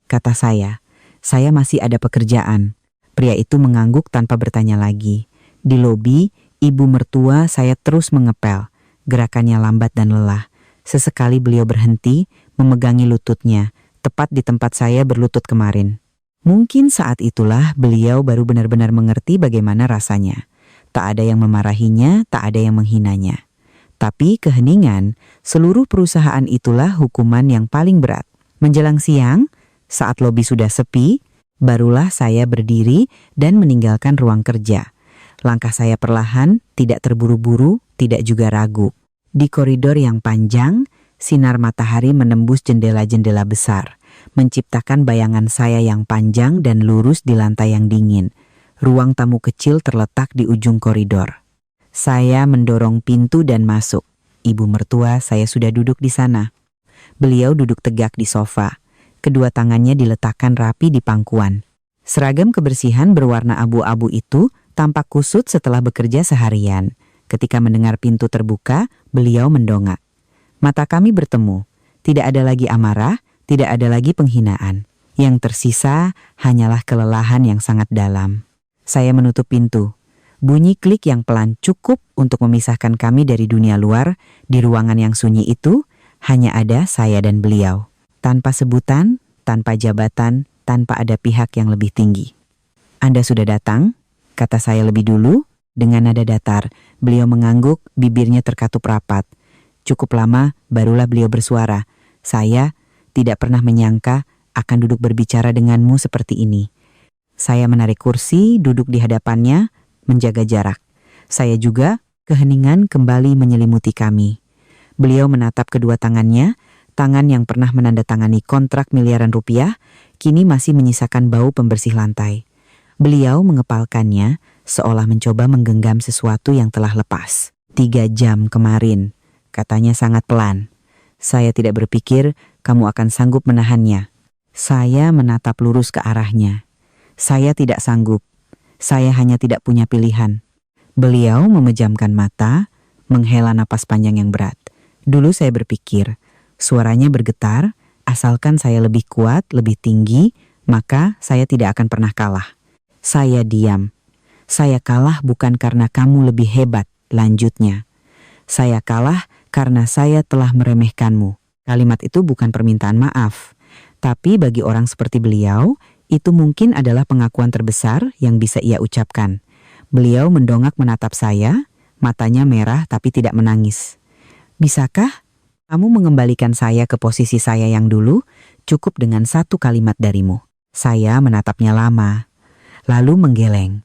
kata saya. "Saya masih ada pekerjaan." Pria itu mengangguk tanpa bertanya lagi. Di lobi, ibu mertua saya terus mengepel. Gerakannya lambat dan lelah. Sesekali beliau berhenti, memegangi lututnya, tepat di tempat saya berlutut kemarin. Mungkin saat itulah beliau baru benar-benar mengerti bagaimana rasanya. Tak ada yang memarahinya, tak ada yang menghinanya. Tapi keheningan, seluruh perusahaan itulah hukuman yang paling berat. Menjelang siang, saat lobi sudah sepi, barulah saya berdiri dan meninggalkan ruang kerja. Langkah saya perlahan, tidak terburu-buru, tidak juga ragu. Di koridor yang panjang, sinar matahari menembus jendela-jendela besar, menciptakan bayangan saya yang panjang dan lurus di lantai yang dingin. Ruang tamu kecil terletak di ujung koridor. Saya mendorong pintu dan masuk. Ibu mertua saya sudah duduk di sana. Beliau duduk tegak di sofa. Kedua tangannya diletakkan rapi di pangkuan. Seragam kebersihan berwarna abu-abu itu tampak kusut setelah bekerja seharian. Ketika mendengar pintu terbuka, beliau mendongak. Mata kami bertemu. Tidak ada lagi amarah, tidak ada lagi penghinaan. Yang tersisa hanyalah kelelahan yang sangat dalam. Saya menutup pintu. Bunyi klik yang pelan cukup untuk memisahkan kami dari dunia luar. Di ruangan yang sunyi itu, hanya ada saya dan beliau. Tanpa sebutan, tanpa jabatan, tanpa ada pihak yang lebih tinggi. "Anda sudah datang?" kata saya lebih dulu. Dengan nada datar, beliau mengangguk, bibirnya terkatup rapat. Cukup lama, barulah beliau bersuara. "Saya tidak pernah menyangka akan duduk berbicara denganmu seperti ini." Saya menarik kursi, duduk di hadapannya, menjaga jarak. Saya juga, keheningan kembali menyelimuti kami. Beliau menatap kedua tangannya, tangan yang pernah menandatangani kontrak miliaran rupiah, kini masih menyisakan bau pembersih lantai. Beliau mengepalkannya, seolah mencoba menggenggam sesuatu yang telah lepas. 3 jam kemarin, katanya sangat pelan. "Saya tidak berpikir kamu akan sanggup menahannya." Saya menatap lurus ke arahnya. "Saya tidak sanggup. Saya hanya tidak punya pilihan." Beliau memejamkan mata, menghela napas panjang yang berat. Dulu saya berpikir, suaranya bergetar, asalkan saya lebih kuat, lebih tinggi, maka saya tidak akan pernah kalah. Saya diam. Saya kalah bukan karena kamu lebih hebat, lanjutnya. Saya kalah karena saya telah meremehkanmu. Kalimat itu bukan permintaan maaf. Tapi bagi orang seperti beliau, itu mungkin adalah pengakuan terbesar yang bisa ia ucapkan. Beliau mendongak menatap saya, matanya merah tapi tidak menangis. Bisakah kamu mengembalikan saya ke posisi saya yang dulu? Cukup dengan satu kalimat darimu. Saya menatapnya lama, lalu menggeleng.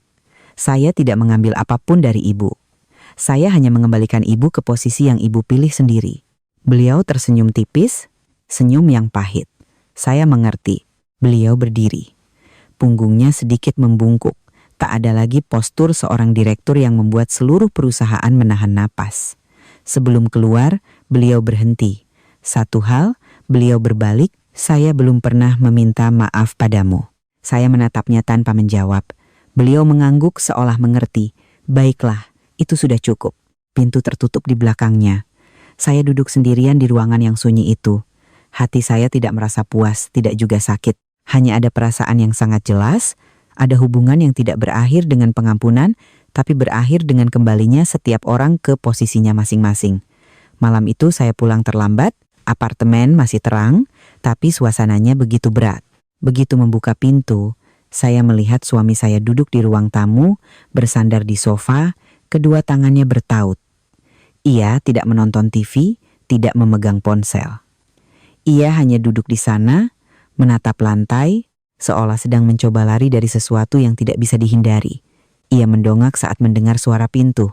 Saya tidak mengambil apapun dari ibu. Saya hanya mengembalikan ibu ke posisi yang ibu pilih sendiri. Beliau tersenyum tipis, senyum yang pahit. Saya mengerti. Beliau berdiri. Punggungnya sedikit membungkuk. Tak ada lagi postur seorang direktur yang membuat seluruh perusahaan menahan napas. Sebelum keluar, beliau berhenti. Satu hal, beliau berbalik, saya belum pernah meminta maaf padamu. Saya menatapnya tanpa menjawab. Beliau mengangguk seolah mengerti. Baiklah, itu sudah cukup. Pintu tertutup di belakangnya. Saya duduk sendirian di ruangan yang sunyi itu. Hati saya tidak merasa puas, tidak juga sakit. Hanya ada perasaan yang sangat jelas. Ada hubungan yang tidak berakhir dengan pengampunan, tapi berakhir dengan kembalinya setiap orang ke posisinya masing-masing. Malam itu saya pulang terlambat, apartemen masih terang, tapi suasananya begitu berat. Begitu membuka pintu, saya melihat suami saya duduk di ruang tamu, bersandar di sofa, kedua tangannya bertaut. Ia tidak menonton TV, tidak memegang ponsel. Ia hanya duduk di sana, menatap lantai, seolah sedang mencoba lari dari sesuatu yang tidak bisa dihindari. Ia mendongak saat mendengar suara pintu.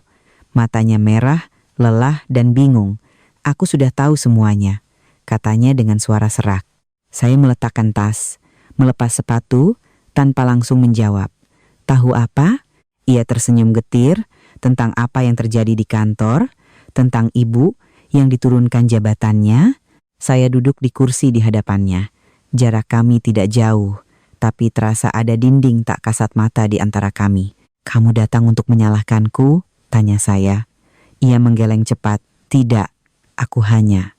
Matanya merah, lelah, dan bingung. Aku sudah tahu semuanya, katanya dengan suara serak. Saya meletakkan tas, melepas sepatu, tanpa langsung menjawab. Tahu apa? Ia tersenyum getir tentang apa yang terjadi di kantor, tentang ibu yang diturunkan jabatannya. Saya duduk di kursi di hadapannya. Jarak kami tidak jauh, tapi terasa ada dinding tak kasat mata di antara kami. Kamu datang untuk menyalahkanku? Tanya saya. Ia menggeleng cepat. Tidak, aku hanya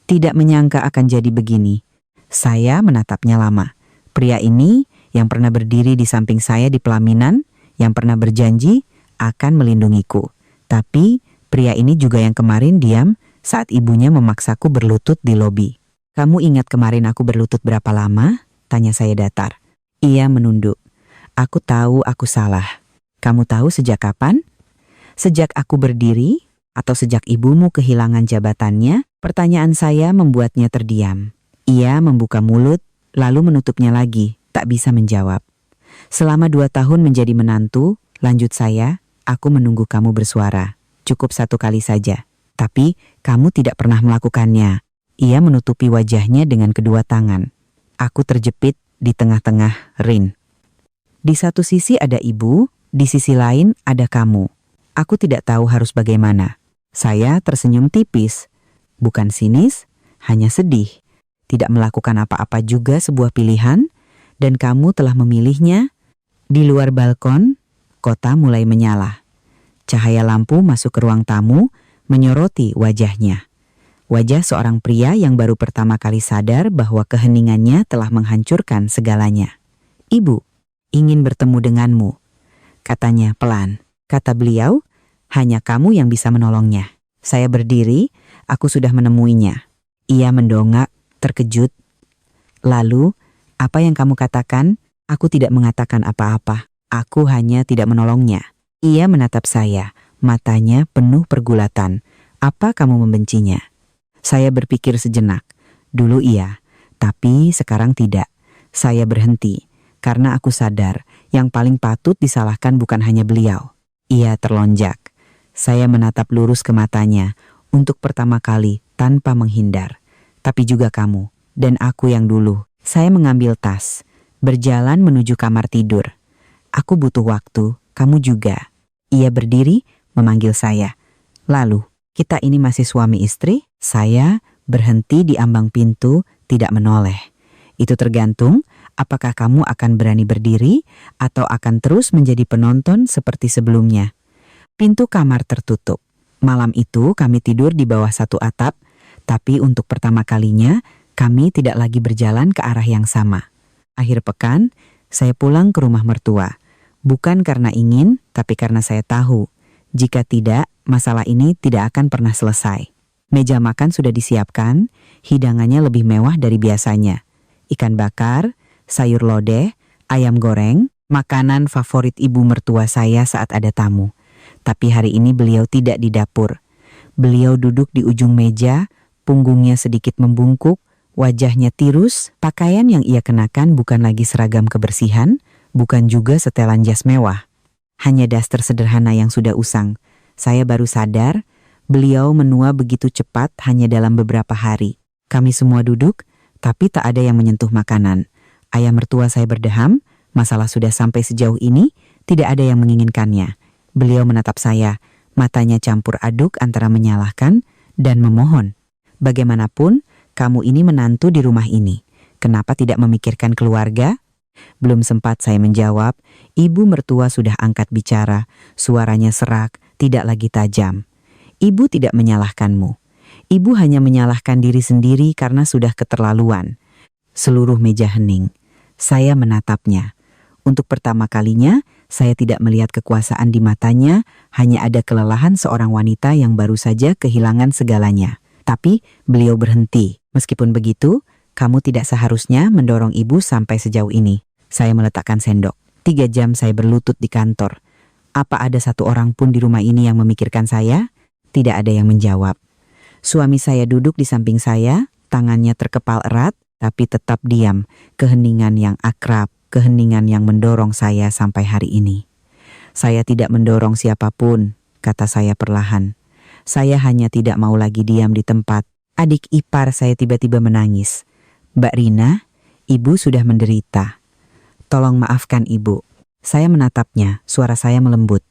tidak menyangka akan jadi begini. Saya menatapnya lama. Pria ini yang pernah berdiri di samping saya di pelaminan, yang pernah berjanji akan melindungiku. Tapi pria ini juga yang kemarin diam saat ibunya memaksaku berlutut di lobi. Kamu ingat kemarin aku berlutut berapa lama? Tanya saya datar. Ia menunduk. Aku tahu aku salah. Kamu tahu sejak kapan? Sejak aku berdiri? Atau sejak ibumu kehilangan jabatannya? Pertanyaan saya membuatnya terdiam. Ia membuka mulut, lalu menutupnya lagi, tak bisa menjawab. Selama 2 tahun menjadi menantu, lanjut saya, aku menunggu kamu bersuara. Cukup 1 kali saja. Tapi kamu tidak pernah melakukannya. Ia menutupi wajahnya dengan kedua tangan. Aku terjepit di tengah-tengah Rin. Di satu sisi ada ibu, di sisi lain ada kamu. Aku tidak tahu harus bagaimana. Saya tersenyum tipis. Bukan sinis, hanya sedih. Tidak melakukan apa-apa juga sebuah pilihan, dan kamu telah memilihnya. Di luar balkon, kota mulai menyala. Cahaya lampu masuk ke ruang tamu, menyoroti wajahnya. Wajah seorang pria yang baru pertama kali sadar bahwa keheningannya telah menghancurkan segalanya. Ibu, ingin bertemu denganmu, katanya pelan. Kata beliau, hanya kamu yang bisa menolongnya. Saya berdiri, aku sudah menemuinya. Ia mendongak, terkejut. Lalu, apa yang kamu katakan? Aku tidak mengatakan apa-apa. Aku hanya tidak menolongnya. Ia menatap saya, matanya penuh pergulatan. Apa kamu membencinya? Saya berpikir sejenak. Dulu iya, tapi sekarang tidak. Saya berhenti, karena aku sadar yang paling patut disalahkan bukan hanya beliau. Ia terlonjak. Saya menatap lurus ke matanya, untuk pertama kali tanpa menghindar. Tapi juga kamu, dan aku yang dulu. Saya mengambil tas, berjalan menuju kamar tidur. Aku butuh waktu, kamu juga. Ia berdiri, memanggil saya. Lalu, kita ini masih suami istri? Saya berhenti di ambang pintu, tidak menoleh. Itu tergantung, apakah kamu akan berani berdiri, atau akan terus menjadi penonton seperti sebelumnya. Pintu kamar tertutup. Malam itu kami tidur di bawah satu atap, tapi untuk pertama kalinya kami tidak lagi berjalan ke arah yang sama. Akhir pekan, saya pulang ke rumah mertua. Bukan karena ingin, tapi karena saya tahu, jika tidak, masalah ini tidak akan pernah selesai. Meja makan sudah disiapkan, hidangannya lebih mewah dari biasanya. Ikan bakar, sayur lodeh, ayam goreng, makanan favorit ibu mertua saya saat ada tamu. Tapi hari ini beliau tidak di dapur. Beliau duduk di ujung meja, punggungnya sedikit membungkuk, wajahnya tirus, pakaian yang ia kenakan bukan lagi seragam kebersihan, bukan juga setelan jas mewah. Hanya daster sederhana yang sudah usang. Saya baru sadar, beliau menua begitu cepat hanya dalam beberapa hari. Kami semua duduk, tapi tak ada yang menyentuh makanan. Ayah mertua saya berdeham, masalah sudah sampai sejauh ini, tidak ada yang menginginkannya. Beliau menatap saya, matanya campur aduk antara menyalahkan dan memohon. Bagaimanapun, kamu ini menantu di rumah ini. Kenapa tidak memikirkan keluarga? Belum sempat saya menjawab, ibu mertua sudah angkat bicara. Suaranya serak, tidak lagi tajam. Ibu tidak menyalahkanmu. Ibu hanya menyalahkan diri sendiri karena sudah keterlaluan. Seluruh meja hening. Saya menatapnya. Untuk pertama kalinya, saya tidak melihat kekuasaan di matanya, hanya ada kelelahan seorang wanita yang baru saja kehilangan segalanya. Tapi beliau berhenti. Meskipun begitu, kamu tidak seharusnya mendorong ibu sampai sejauh ini. Saya meletakkan sendok. 3 jam saya berlutut di kantor. Apa ada satu orang pun di rumah ini yang memikirkan saya? Tidak ada yang menjawab. Suami saya duduk di samping saya, tangannya terkepal erat, tapi tetap diam. Keheningan yang akrab, keheningan yang mendorong saya sampai hari ini. Saya tidak mendorong siapapun, kata saya perlahan. Saya hanya tidak mau lagi diam di tempat. Adik ipar saya tiba-tiba menangis. Mbak Rina, ibu sudah menderita. Tolong maafkan ibu. Saya menatapnya, suara saya melembut.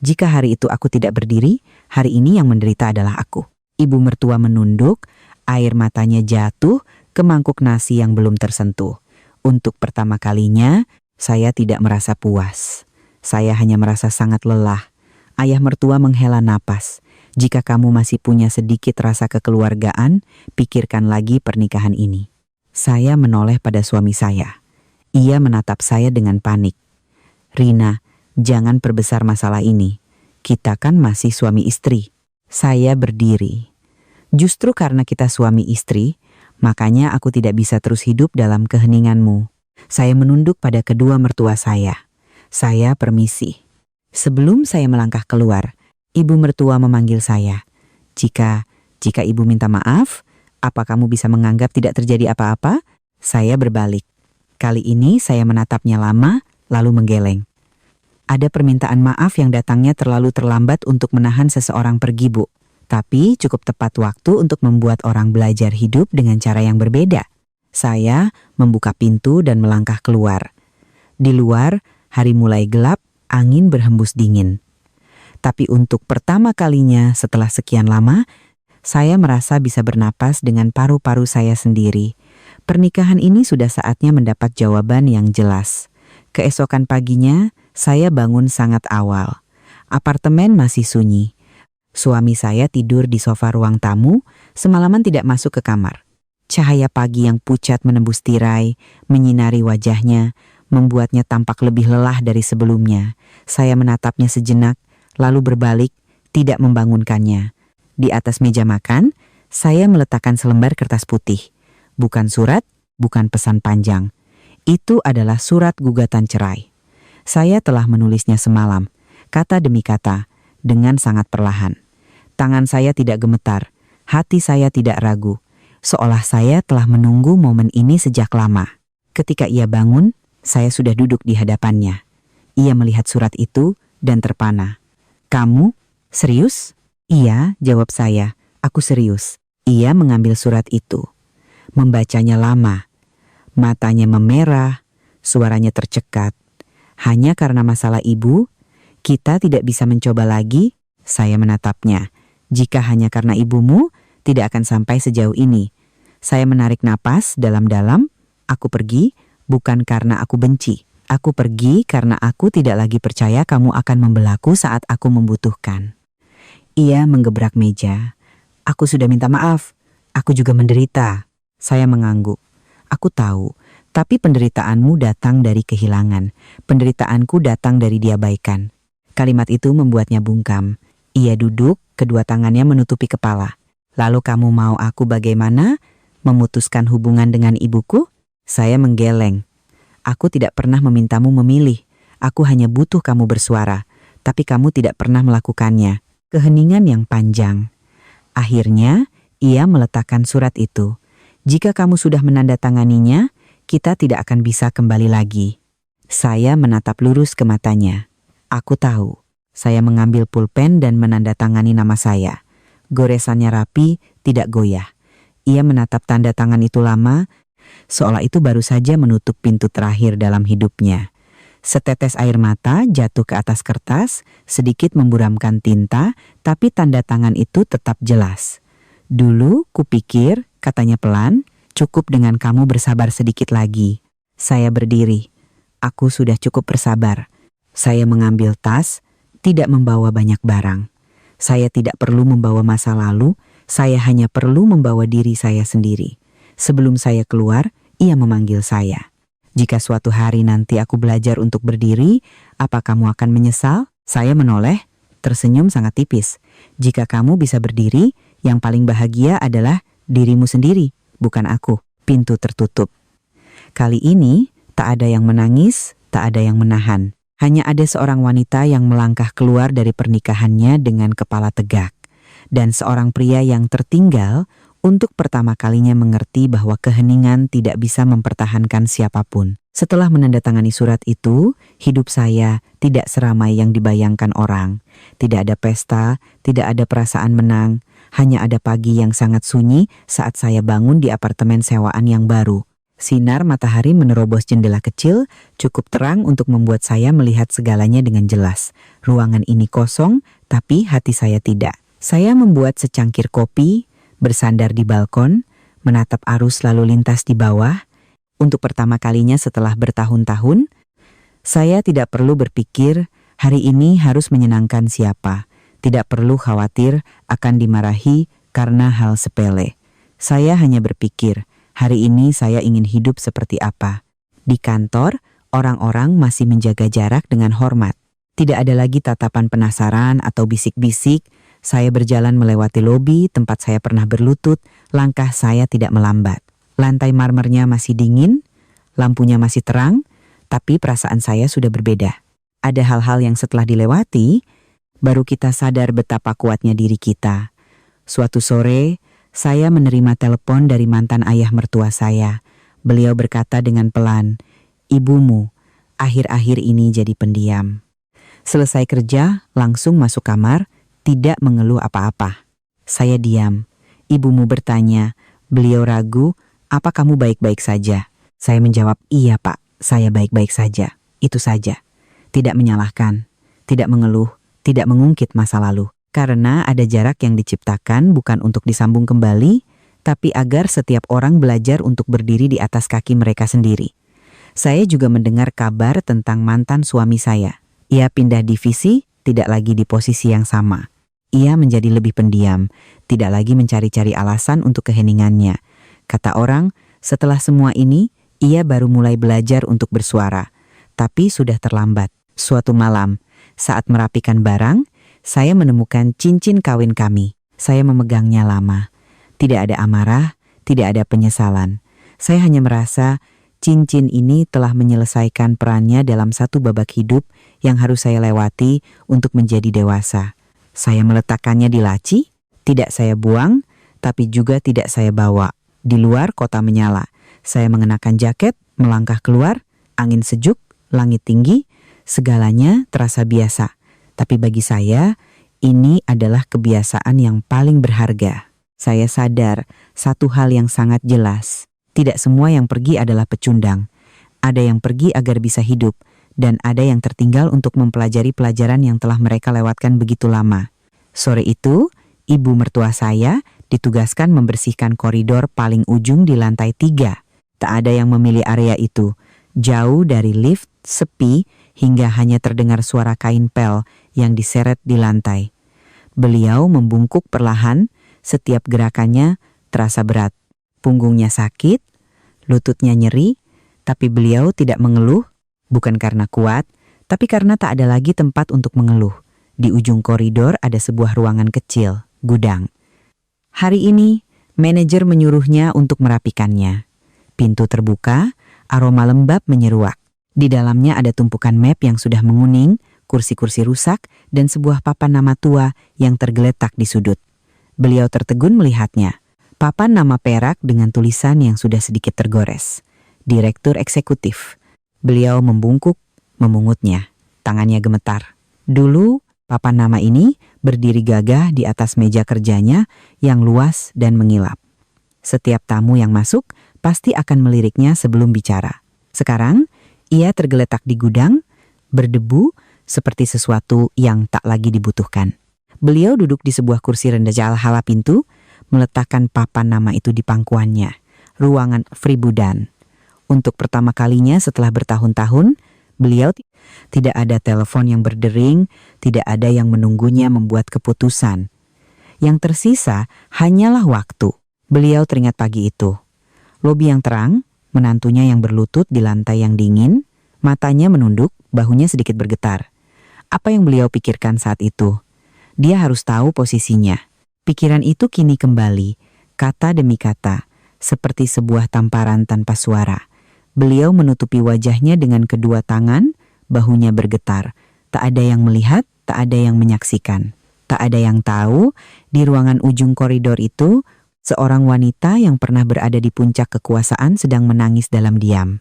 Jika hari itu aku tidak berdiri, hari ini yang menderita adalah aku. Ibu mertua menunduk, air matanya jatuh ke mangkuk nasi yang belum tersentuh. Untuk pertama kalinya, saya tidak merasa puas. Saya hanya merasa sangat lelah. Ayah mertua menghela napas. Jika kamu masih punya sedikit rasa kekeluargaan, pikirkan lagi pernikahan ini. Saya menoleh pada suami saya. Ia menatap saya dengan panik. Rina, jangan perbesar masalah ini. Kita kan masih suami istri. Saya berdiri. Justru karena kita suami istri, makanya aku tidak bisa terus hidup dalam keheninganmu. Saya menunduk pada kedua mertua saya. Saya permisi. Sebelum saya melangkah keluar, ibu mertua memanggil saya. Jika ibu minta maaf, apa kamu bisa menganggap tidak terjadi apa-apa? Saya berbalik. Kali ini saya menatapnya lama, lalu menggeleng. Ada permintaan maaf yang datangnya terlalu terlambat untuk menahan seseorang pergi, Bu. Tapi cukup tepat waktu untuk membuat orang belajar hidup dengan cara yang berbeda. Saya membuka pintu dan melangkah keluar. Di luar, hari mulai gelap, angin berhembus dingin. Tapi untuk pertama kalinya setelah sekian lama, saya merasa bisa bernapas dengan paru-paru saya sendiri. Pernikahan ini sudah saatnya mendapat jawaban yang jelas. Keesokan paginya, saya bangun sangat awal. Apartemen masih sunyi. Suami saya tidur di sofa ruang tamu, semalaman tidak masuk ke kamar. Cahaya pagi yang pucat menembus tirai, menyinari wajahnya, membuatnya tampak lebih lelah dari sebelumnya. Saya menatapnya sejenak, lalu berbalik, tidak membangunkannya. Di atas meja makan, saya meletakkan selembar kertas putih. Bukan surat, bukan pesan panjang. Itu adalah surat gugatan cerai. Saya telah menulisnya semalam, kata demi kata, dengan sangat perlahan. Tangan saya tidak gemetar, hati saya tidak ragu, seolah saya telah menunggu momen ini sejak lama. Ketika ia bangun, saya sudah duduk di hadapannya. Ia melihat surat itu dan terpana. Kamu? Serius? Iya, jawab saya. Aku serius. Ia mengambil surat itu. Membacanya lama. Matanya memerah, suaranya tercekat. Hanya karena masalah ibu, kita tidak bisa mencoba lagi. Saya menatapnya. Jika hanya karena ibumu, tidak akan sampai sejauh ini. Saya menarik napas dalam-dalam. Aku pergi, bukan karena aku benci. Aku pergi karena aku tidak lagi percaya kamu akan membelaku saat aku membutuhkan. Ia menggebrak meja. Aku sudah minta maaf. Aku juga menderita. Saya mengangguk. Aku tahu, tapi penderitaanmu datang dari kehilangan. Penderitaanku datang dari diabaikan. Kalimat itu membuatnya bungkam. Ia duduk, kedua tangannya menutupi kepala. Lalu kamu mau aku bagaimana? Memutuskan hubungan dengan ibuku? Saya menggeleng. Aku tidak pernah memintamu memilih. Aku hanya butuh kamu bersuara. Tapi kamu tidak pernah melakukannya. Keheningan yang panjang. Akhirnya, ia meletakkan surat itu. Jika kamu sudah menandatanganinya, kita tidak akan bisa kembali lagi. Saya menatap lurus ke matanya. Aku tahu. Saya mengambil pulpen dan menandatangani nama saya. Goresannya rapi, tidak goyah. Ia menatap tanda tangan itu lama, seolah itu baru saja menutup pintu terakhir dalam hidupnya. Setetes air mata jatuh ke atas kertas, sedikit memburamkan tinta, tapi tanda tangan itu tetap jelas. Dulu kupikir, katanya pelan, cukup dengan kamu bersabar sedikit lagi. Saya berdiri. Aku sudah cukup bersabar. Saya mengambil tas, tidak membawa banyak barang. Saya tidak perlu membawa masa lalu, saya hanya perlu membawa diri saya sendiri. Sebelum saya keluar, ia memanggil saya. Jika suatu hari nanti aku belajar untuk berdiri, apa kamu akan menyesal? Saya menoleh, tersenyum sangat tipis. Jika kamu bisa berdiri, yang paling bahagia adalah dirimu sendiri, bukan aku. Pintu tertutup. Kali ini, tak ada yang menangis, tak ada yang menahan. Hanya ada seorang wanita yang melangkah keluar dari pernikahannya dengan kepala tegak. Dan seorang pria yang tertinggal untuk pertama kalinya mengerti bahwa keheningan tidak bisa mempertahankan siapapun. Setelah menandatangani surat itu, hidup saya tidak seramai yang dibayangkan orang. Tidak ada pesta, tidak ada perasaan menang, hanya ada pagi yang sangat sunyi saat saya bangun di apartemen sewaan yang baru. Sinar matahari menerobos jendela kecil, cukup terang untuk membuat saya melihat segalanya dengan jelas. Ruangan ini kosong, tapi hati saya tidak. Saya membuat secangkir kopi, bersandar di balkon, menatap arus lalu lintas di bawah. Untuk pertama kalinya setelah bertahun-tahun, saya tidak perlu berpikir hari ini harus menyenangkan siapa. Tidak perlu khawatir akan dimarahi karena hal sepele. Saya hanya berpikir, hari ini saya ingin hidup seperti apa. Di kantor, orang-orang masih menjaga jarak dengan hormat. Tidak ada lagi tatapan penasaran atau bisik-bisik. Saya berjalan melewati lobi tempat saya pernah berlutut, langkah saya tidak melambat. Lantai marmernya masih dingin, lampunya masih terang, tapi perasaan saya sudah berbeda. Ada hal-hal yang setelah dilewati, baru kita sadar betapa kuatnya diri kita. Suatu sore, saya menerima telepon dari mantan ayah mertua saya. Beliau berkata dengan pelan, "Ibumu akhir-akhir ini jadi pendiam." Selesai kerja, langsung masuk kamar, tidak mengeluh apa-apa. Saya diam. Ibumu bertanya, beliau ragu, "Apa kamu baik-baik saja?" Saya menjawab, "Iya Pak, saya baik-baik saja." Itu saja. Tidak menyalahkan, tidak mengeluh, tidak mengungkit masa lalu. Karena ada jarak yang diciptakan bukan untuk disambung kembali, tapi agar setiap orang belajar untuk berdiri di atas kaki mereka sendiri. Saya juga mendengar kabar tentang mantan suami saya. Ia pindah divisi, tidak lagi di posisi yang sama. Ia menjadi lebih pendiam, tidak lagi mencari-cari alasan untuk keheningannya. Kata orang, setelah semua ini, ia baru mulai belajar untuk bersuara. Tapi sudah terlambat. Suatu malam, saat merapikan barang, saya menemukan cincin kawin kami. Saya memegangnya lama. Tidak ada amarah, tidak ada penyesalan. Saya hanya merasa cincin ini telah menyelesaikan perannya dalam satu babak hidup yang harus saya lewati untuk menjadi dewasa. Saya meletakkannya di laci, tidak saya buang, tapi juga tidak saya bawa. Di luar kota menyala. Saya mengenakan jaket, melangkah keluar, angin sejuk, langit tinggi, segalanya terasa biasa. Tapi bagi saya, ini adalah kebiasaan yang paling berharga. Saya sadar satu hal yang sangat jelas. Tidak semua yang pergi adalah pecundang. Ada yang pergi agar bisa hidup, dan ada yang tertinggal untuk mempelajari pelajaran yang telah mereka lewatkan begitu lama. Sore itu, ibu mertua saya ditugaskan membersihkan koridor paling ujung di lantai 3. Tak ada yang memilih area itu. Jauh dari lift, sepi hingga hanya terdengar suara kain pel yang diseret di lantai. Beliau membungkuk perlahan, setiap gerakannya terasa berat. Punggungnya sakit, lututnya nyeri, tapi beliau tidak mengeluh, bukan karena kuat, tapi karena tak ada lagi tempat untuk mengeluh. Di ujung koridor ada sebuah ruangan kecil, gudang. Hari ini, manajer menyuruhnya untuk merapikannya. Pintu terbuka, aroma lembab menyeruak. Di dalamnya ada tumpukan map yang sudah menguning, kursi-kursi rusak, dan sebuah papan nama tua yang tergeletak di sudut. Beliau tertegun melihatnya. Papan nama perak dengan tulisan yang sudah sedikit tergores. Direktur Eksekutif. Beliau membungkuk, memungutnya. Tangannya gemetar. Dulu, papan nama ini berdiri gagah di atas meja kerjanya yang luas dan mengilap. Setiap tamu yang masuk pasti akan meliriknya sebelum bicara. Sekarang, ia tergeletak di gudang, berdebu, seperti sesuatu yang tak lagi dibutuhkan. Beliau duduk di sebuah kursi rendah hala pintu, meletakkan papan nama itu di pangkuannya. Ruangan Fribudan. Untuk pertama kalinya setelah bertahun-tahun, beliau tidak ada telepon yang berdering, tidak ada yang menunggunya membuat keputusan. Yang tersisa hanyalah waktu. Beliau teringat pagi itu. Lobi yang terang, menantunya yang berlutut di lantai yang dingin, matanya menunduk, bahunya sedikit bergetar. Apa yang beliau pikirkan saat itu? Dia harus tahu posisinya. Pikiran itu kini kembali, kata demi kata, seperti sebuah tamparan tanpa suara. Beliau menutupi wajahnya dengan kedua tangan, bahunya bergetar. Tak ada yang melihat, tak ada yang menyaksikan. Tak ada yang tahu, di ruangan ujung koridor itu, seorang wanita yang pernah berada di puncak kekuasaan sedang menangis dalam diam.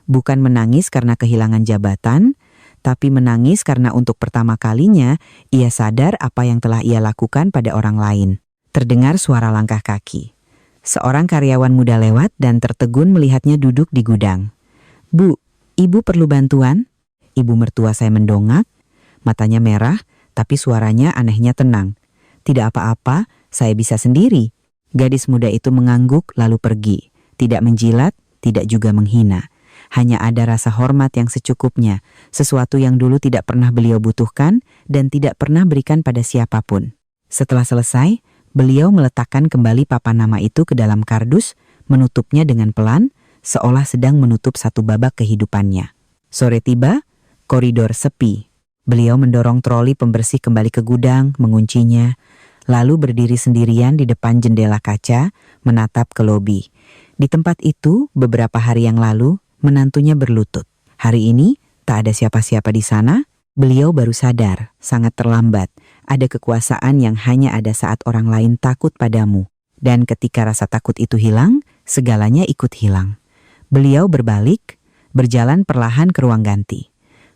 Bukan menangis karena kehilangan jabatan, tapi menangis karena untuk pertama kalinya ia sadar apa yang telah ia lakukan pada orang lain. Terdengar suara langkah kaki. Seorang karyawan muda lewat dan tertegun melihatnya duduk di gudang. "Bu, ibu perlu bantuan?" Ibu mertua saya mendongak, matanya merah, tapi suaranya anehnya tenang. "Tidak apa-apa, saya bisa sendiri." Gadis muda itu mengangguk lalu pergi. Tidak menjilat, tidak juga menghina. Hanya ada rasa hormat yang secukupnya, sesuatu yang dulu tidak pernah beliau butuhkan dan tidak pernah berikan pada siapapun. Setelah selesai, beliau meletakkan kembali papan nama itu ke dalam kardus, menutupnya dengan pelan, seolah sedang menutup satu babak kehidupannya. Sore tiba, koridor sepi. Beliau mendorong troli pembersih kembali ke gudang, menguncinya, lalu berdiri sendirian di depan jendela kaca, menatap ke lobi. Di tempat itu, beberapa hari yang lalu, menantunya berlutut. Hari ini, tak ada siapa-siapa di sana. Beliau baru sadar, sangat terlambat. Ada kekuasaan yang hanya ada saat orang lain takut padamu. Dan ketika rasa takut itu hilang, segalanya ikut hilang. Beliau berbalik, berjalan perlahan ke ruang ganti.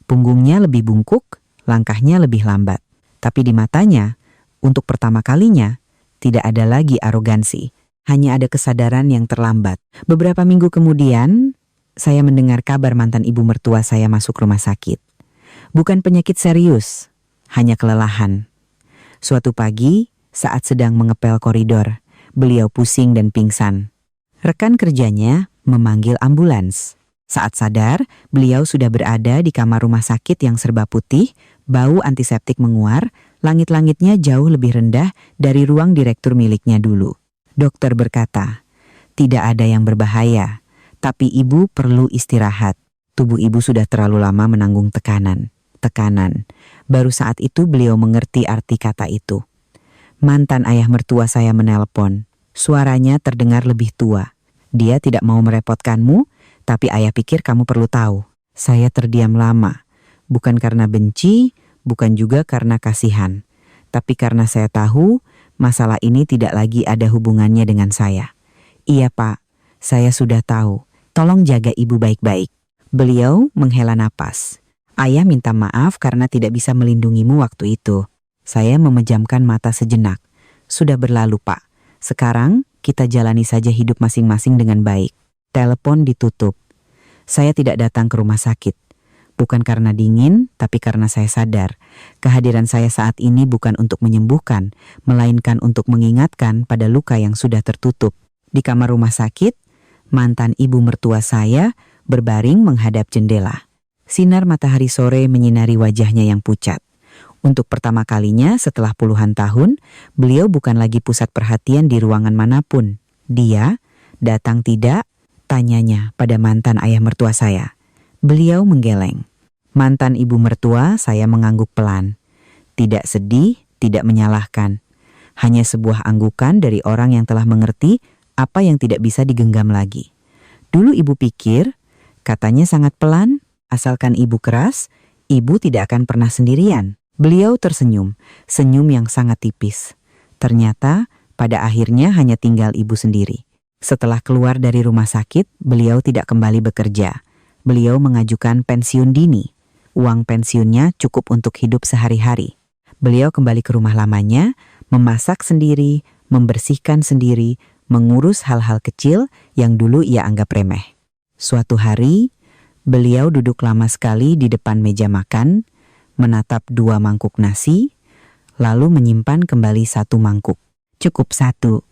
Punggungnya lebih bungkuk, langkahnya lebih lambat. Tapi di matanya, untuk pertama kalinya, tidak ada lagi arogansi. Hanya ada kesadaran yang terlambat. Beberapa minggu kemudian, saya mendengar kabar mantan ibu mertua saya masuk rumah sakit. Bukan penyakit serius, hanya kelelahan. Suatu pagi, saat sedang mengepel koridor, beliau pusing dan pingsan. Rekan kerjanya memanggil ambulans. Saat sadar, beliau sudah berada di kamar rumah sakit yang serba putih, bau antiseptik menguar, langit-langitnya jauh lebih rendah dari ruang direktur miliknya dulu. Dokter berkata, "Tidak ada yang berbahaya. Tapi ibu perlu istirahat. Tubuh ibu sudah terlalu lama menanggung tekanan. Baru saat itu beliau mengerti arti kata itu. Mantan ayah mertua saya menelpon. Suaranya terdengar lebih tua. Dia tidak mau merepotkanmu, tapi ayah pikir kamu perlu tahu. Saya terdiam lama. Bukan karena benci, bukan juga karena kasihan. Tapi karena saya tahu masalah ini tidak lagi ada hubungannya dengan saya. Iya Pak, saya sudah tahu. Tolong jaga ibu baik-baik." Beliau menghela napas. "Ayah minta maaf karena tidak bisa melindungimu waktu itu." Saya memejamkan mata sejenak. "Sudah berlalu Pak. Sekarang kita jalani saja hidup masing-masing dengan baik." Telepon ditutup. Saya tidak datang ke rumah sakit. Bukan karena dingin, tapi karena saya sadar. Kehadiran saya saat ini bukan untuk menyembuhkan, melainkan untuk mengingatkan pada luka yang sudah tertutup. Di kamar rumah sakit, mantan ibu mertua saya berbaring menghadap jendela. Sinar matahari sore menyinari wajahnya yang pucat. Untuk pertama kalinya setelah puluhan tahun, beliau bukan lagi pusat perhatian di ruangan manapun. Dia, datang tidak, tanyanya pada mantan ayah mertua saya. Beliau menggeleng. Mantan ibu mertua saya mengangguk pelan. Tidak sedih, tidak menyalahkan. Hanya sebuah anggukan dari orang yang telah mengerti apa yang tidak bisa digenggam lagi. Dulu ibu pikir, katanya sangat pelan, asalkan ibu keras, ibu tidak akan pernah sendirian. Beliau tersenyum, senyum yang sangat tipis. Ternyata, pada akhirnya hanya tinggal ibu sendiri. Setelah keluar dari rumah sakit, beliau tidak kembali bekerja. Beliau mengajukan pensiun dini. Uang pensiunnya cukup untuk hidup sehari-hari. Beliau kembali ke rumah lamanya, memasak sendiri, membersihkan sendiri, mengurus hal-hal kecil yang dulu ia anggap remeh. Suatu hari, beliau duduk lama sekali di depan meja makan, menatap 2 mangkuk nasi, lalu menyimpan kembali 1 mangkuk. Cukup 1.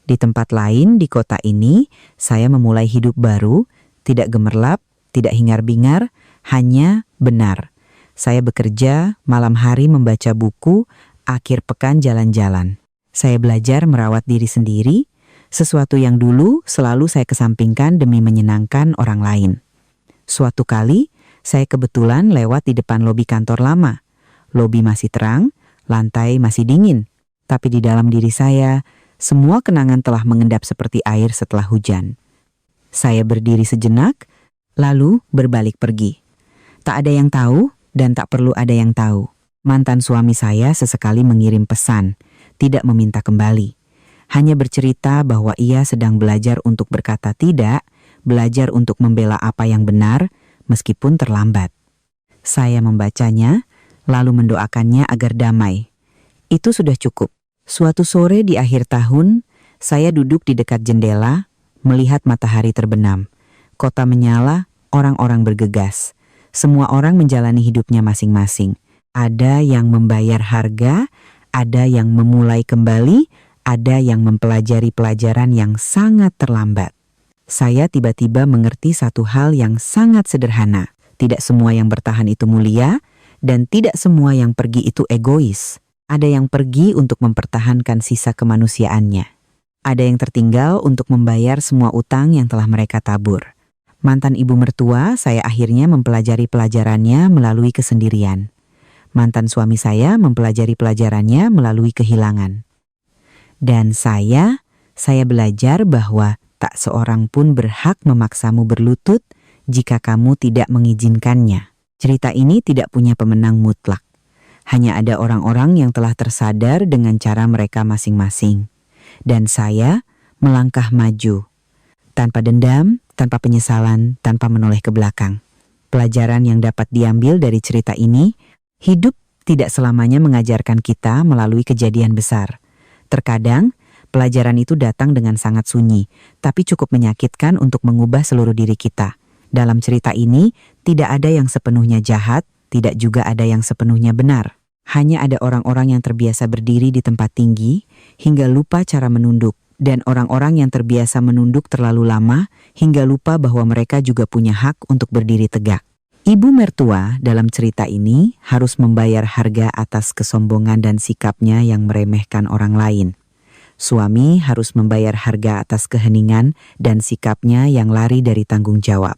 Di tempat lain di kota ini, saya memulai hidup baru, tidak gemerlap, tidak hingar-bingar, hanya benar. Saya bekerja, malam hari membaca buku, akhir pekan jalan-jalan. Saya belajar merawat diri sendiri, sesuatu yang dulu selalu saya kesampingkan demi menyenangkan orang lain. Suatu kali, saya kebetulan lewat di depan lobi kantor lama. Lobi masih terang, lantai masih dingin. Tapi di dalam diri saya, semua kenangan telah mengendap seperti air setelah hujan. Saya berdiri sejenak, lalu berbalik pergi. Tak ada yang tahu dan tak perlu ada yang tahu. Mantan suami saya sesekali mengirim pesan, tidak meminta kembali. Hanya bercerita bahwa ia sedang belajar untuk berkata tidak, belajar untuk membela apa yang benar, meskipun terlambat. Saya membacanya, lalu mendoakannya agar damai. Itu sudah cukup. Suatu sore di akhir tahun, saya duduk di dekat jendela, melihat matahari terbenam. Kota menyala, orang-orang bergegas. Semua orang menjalani hidupnya masing-masing. Ada yang membayar harga, ada yang memulai kembali, ada yang mempelajari pelajaran yang sangat terlambat. Saya tiba-tiba mengerti satu hal yang sangat sederhana. Tidak semua yang bertahan itu mulia, dan tidak semua yang pergi itu egois. Ada yang pergi untuk mempertahankan sisa kemanusiaannya. Ada yang tertinggal untuk membayar semua utang yang telah mereka tabur. Mantan ibu mertua, saya akhirnya mempelajari pelajarannya melalui kesendirian. Mantan suami saya mempelajari pelajarannya melalui kehilangan. Dan saya belajar bahwa tak seorang pun berhak memaksamu berlutut jika kamu tidak mengizinkannya. Cerita ini tidak punya pemenang mutlak. Hanya ada orang-orang yang telah tersadar dengan cara mereka masing-masing. Dan saya melangkah maju. Tanpa dendam, tanpa penyesalan, tanpa menoleh ke belakang. Pelajaran yang dapat diambil dari cerita ini, hidup tidak selamanya mengajarkan kita melalui kejadian besar. Terkadang, pelajaran itu datang dengan sangat sunyi, tapi cukup menyakitkan untuk mengubah seluruh diri kita. Dalam cerita ini, tidak ada yang sepenuhnya jahat, tidak juga ada yang sepenuhnya benar. Hanya ada orang-orang yang terbiasa berdiri di tempat tinggi, hingga lupa cara menunduk. Dan orang-orang yang terbiasa menunduk terlalu lama, hingga lupa bahwa mereka juga punya hak untuk berdiri tegak. Ibu mertua dalam cerita ini harus membayar harga atas kesombongan dan sikapnya yang meremehkan orang lain. Suami harus membayar harga atas keheningan dan sikapnya yang lari dari tanggung jawab.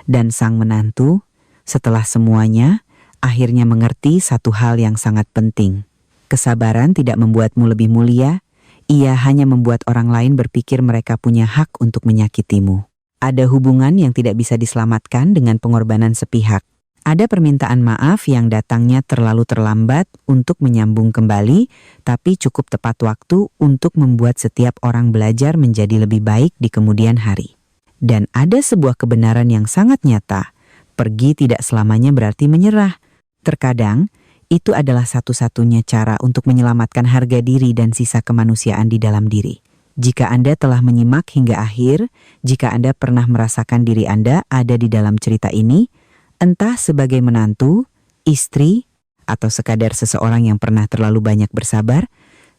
Dan sang menantu, setelah semuanya, akhirnya mengerti satu hal yang sangat penting. Kesabaran tidak membuatmu lebih mulia, ia hanya membuat orang lain berpikir mereka punya hak untuk menyakitimu. Ada hubungan yang tidak bisa diselamatkan dengan pengorbanan sepihak. Ada permintaan maaf yang datangnya terlalu terlambat untuk menyambung kembali, tapi cukup tepat waktu untuk membuat setiap orang belajar menjadi lebih baik di kemudian hari. Dan ada sebuah kebenaran yang sangat nyata, pergi tidak selamanya berarti menyerah. Terkadang, itu adalah satu-satunya cara untuk menyelamatkan harga diri dan sisa kemanusiaan di dalam diri. Jika Anda telah menyimak hingga akhir, jika Anda pernah merasakan diri Anda ada di dalam cerita ini, entah sebagai menantu, istri, atau sekadar seseorang yang pernah terlalu banyak bersabar,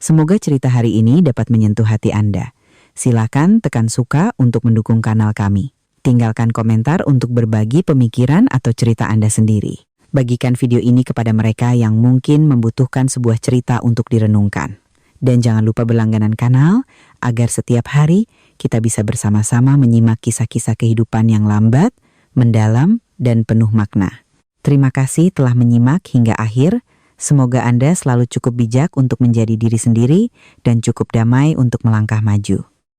semoga cerita hari ini dapat menyentuh hati Anda. Silakan tekan suka untuk mendukung kanal kami. Tinggalkan komentar untuk berbagi pemikiran atau cerita Anda sendiri. Bagikan video ini kepada mereka yang mungkin membutuhkan sebuah cerita untuk direnungkan. Dan jangan lupa berlangganan kanal agar setiap hari kita bisa bersama-sama menyimak kisah-kisah kehidupan yang lambat, mendalam, dan penuh makna. Terima kasih telah menyimak hingga akhir. Semoga Anda selalu cukup bijak untuk menjadi diri sendiri dan cukup damai untuk melangkah maju.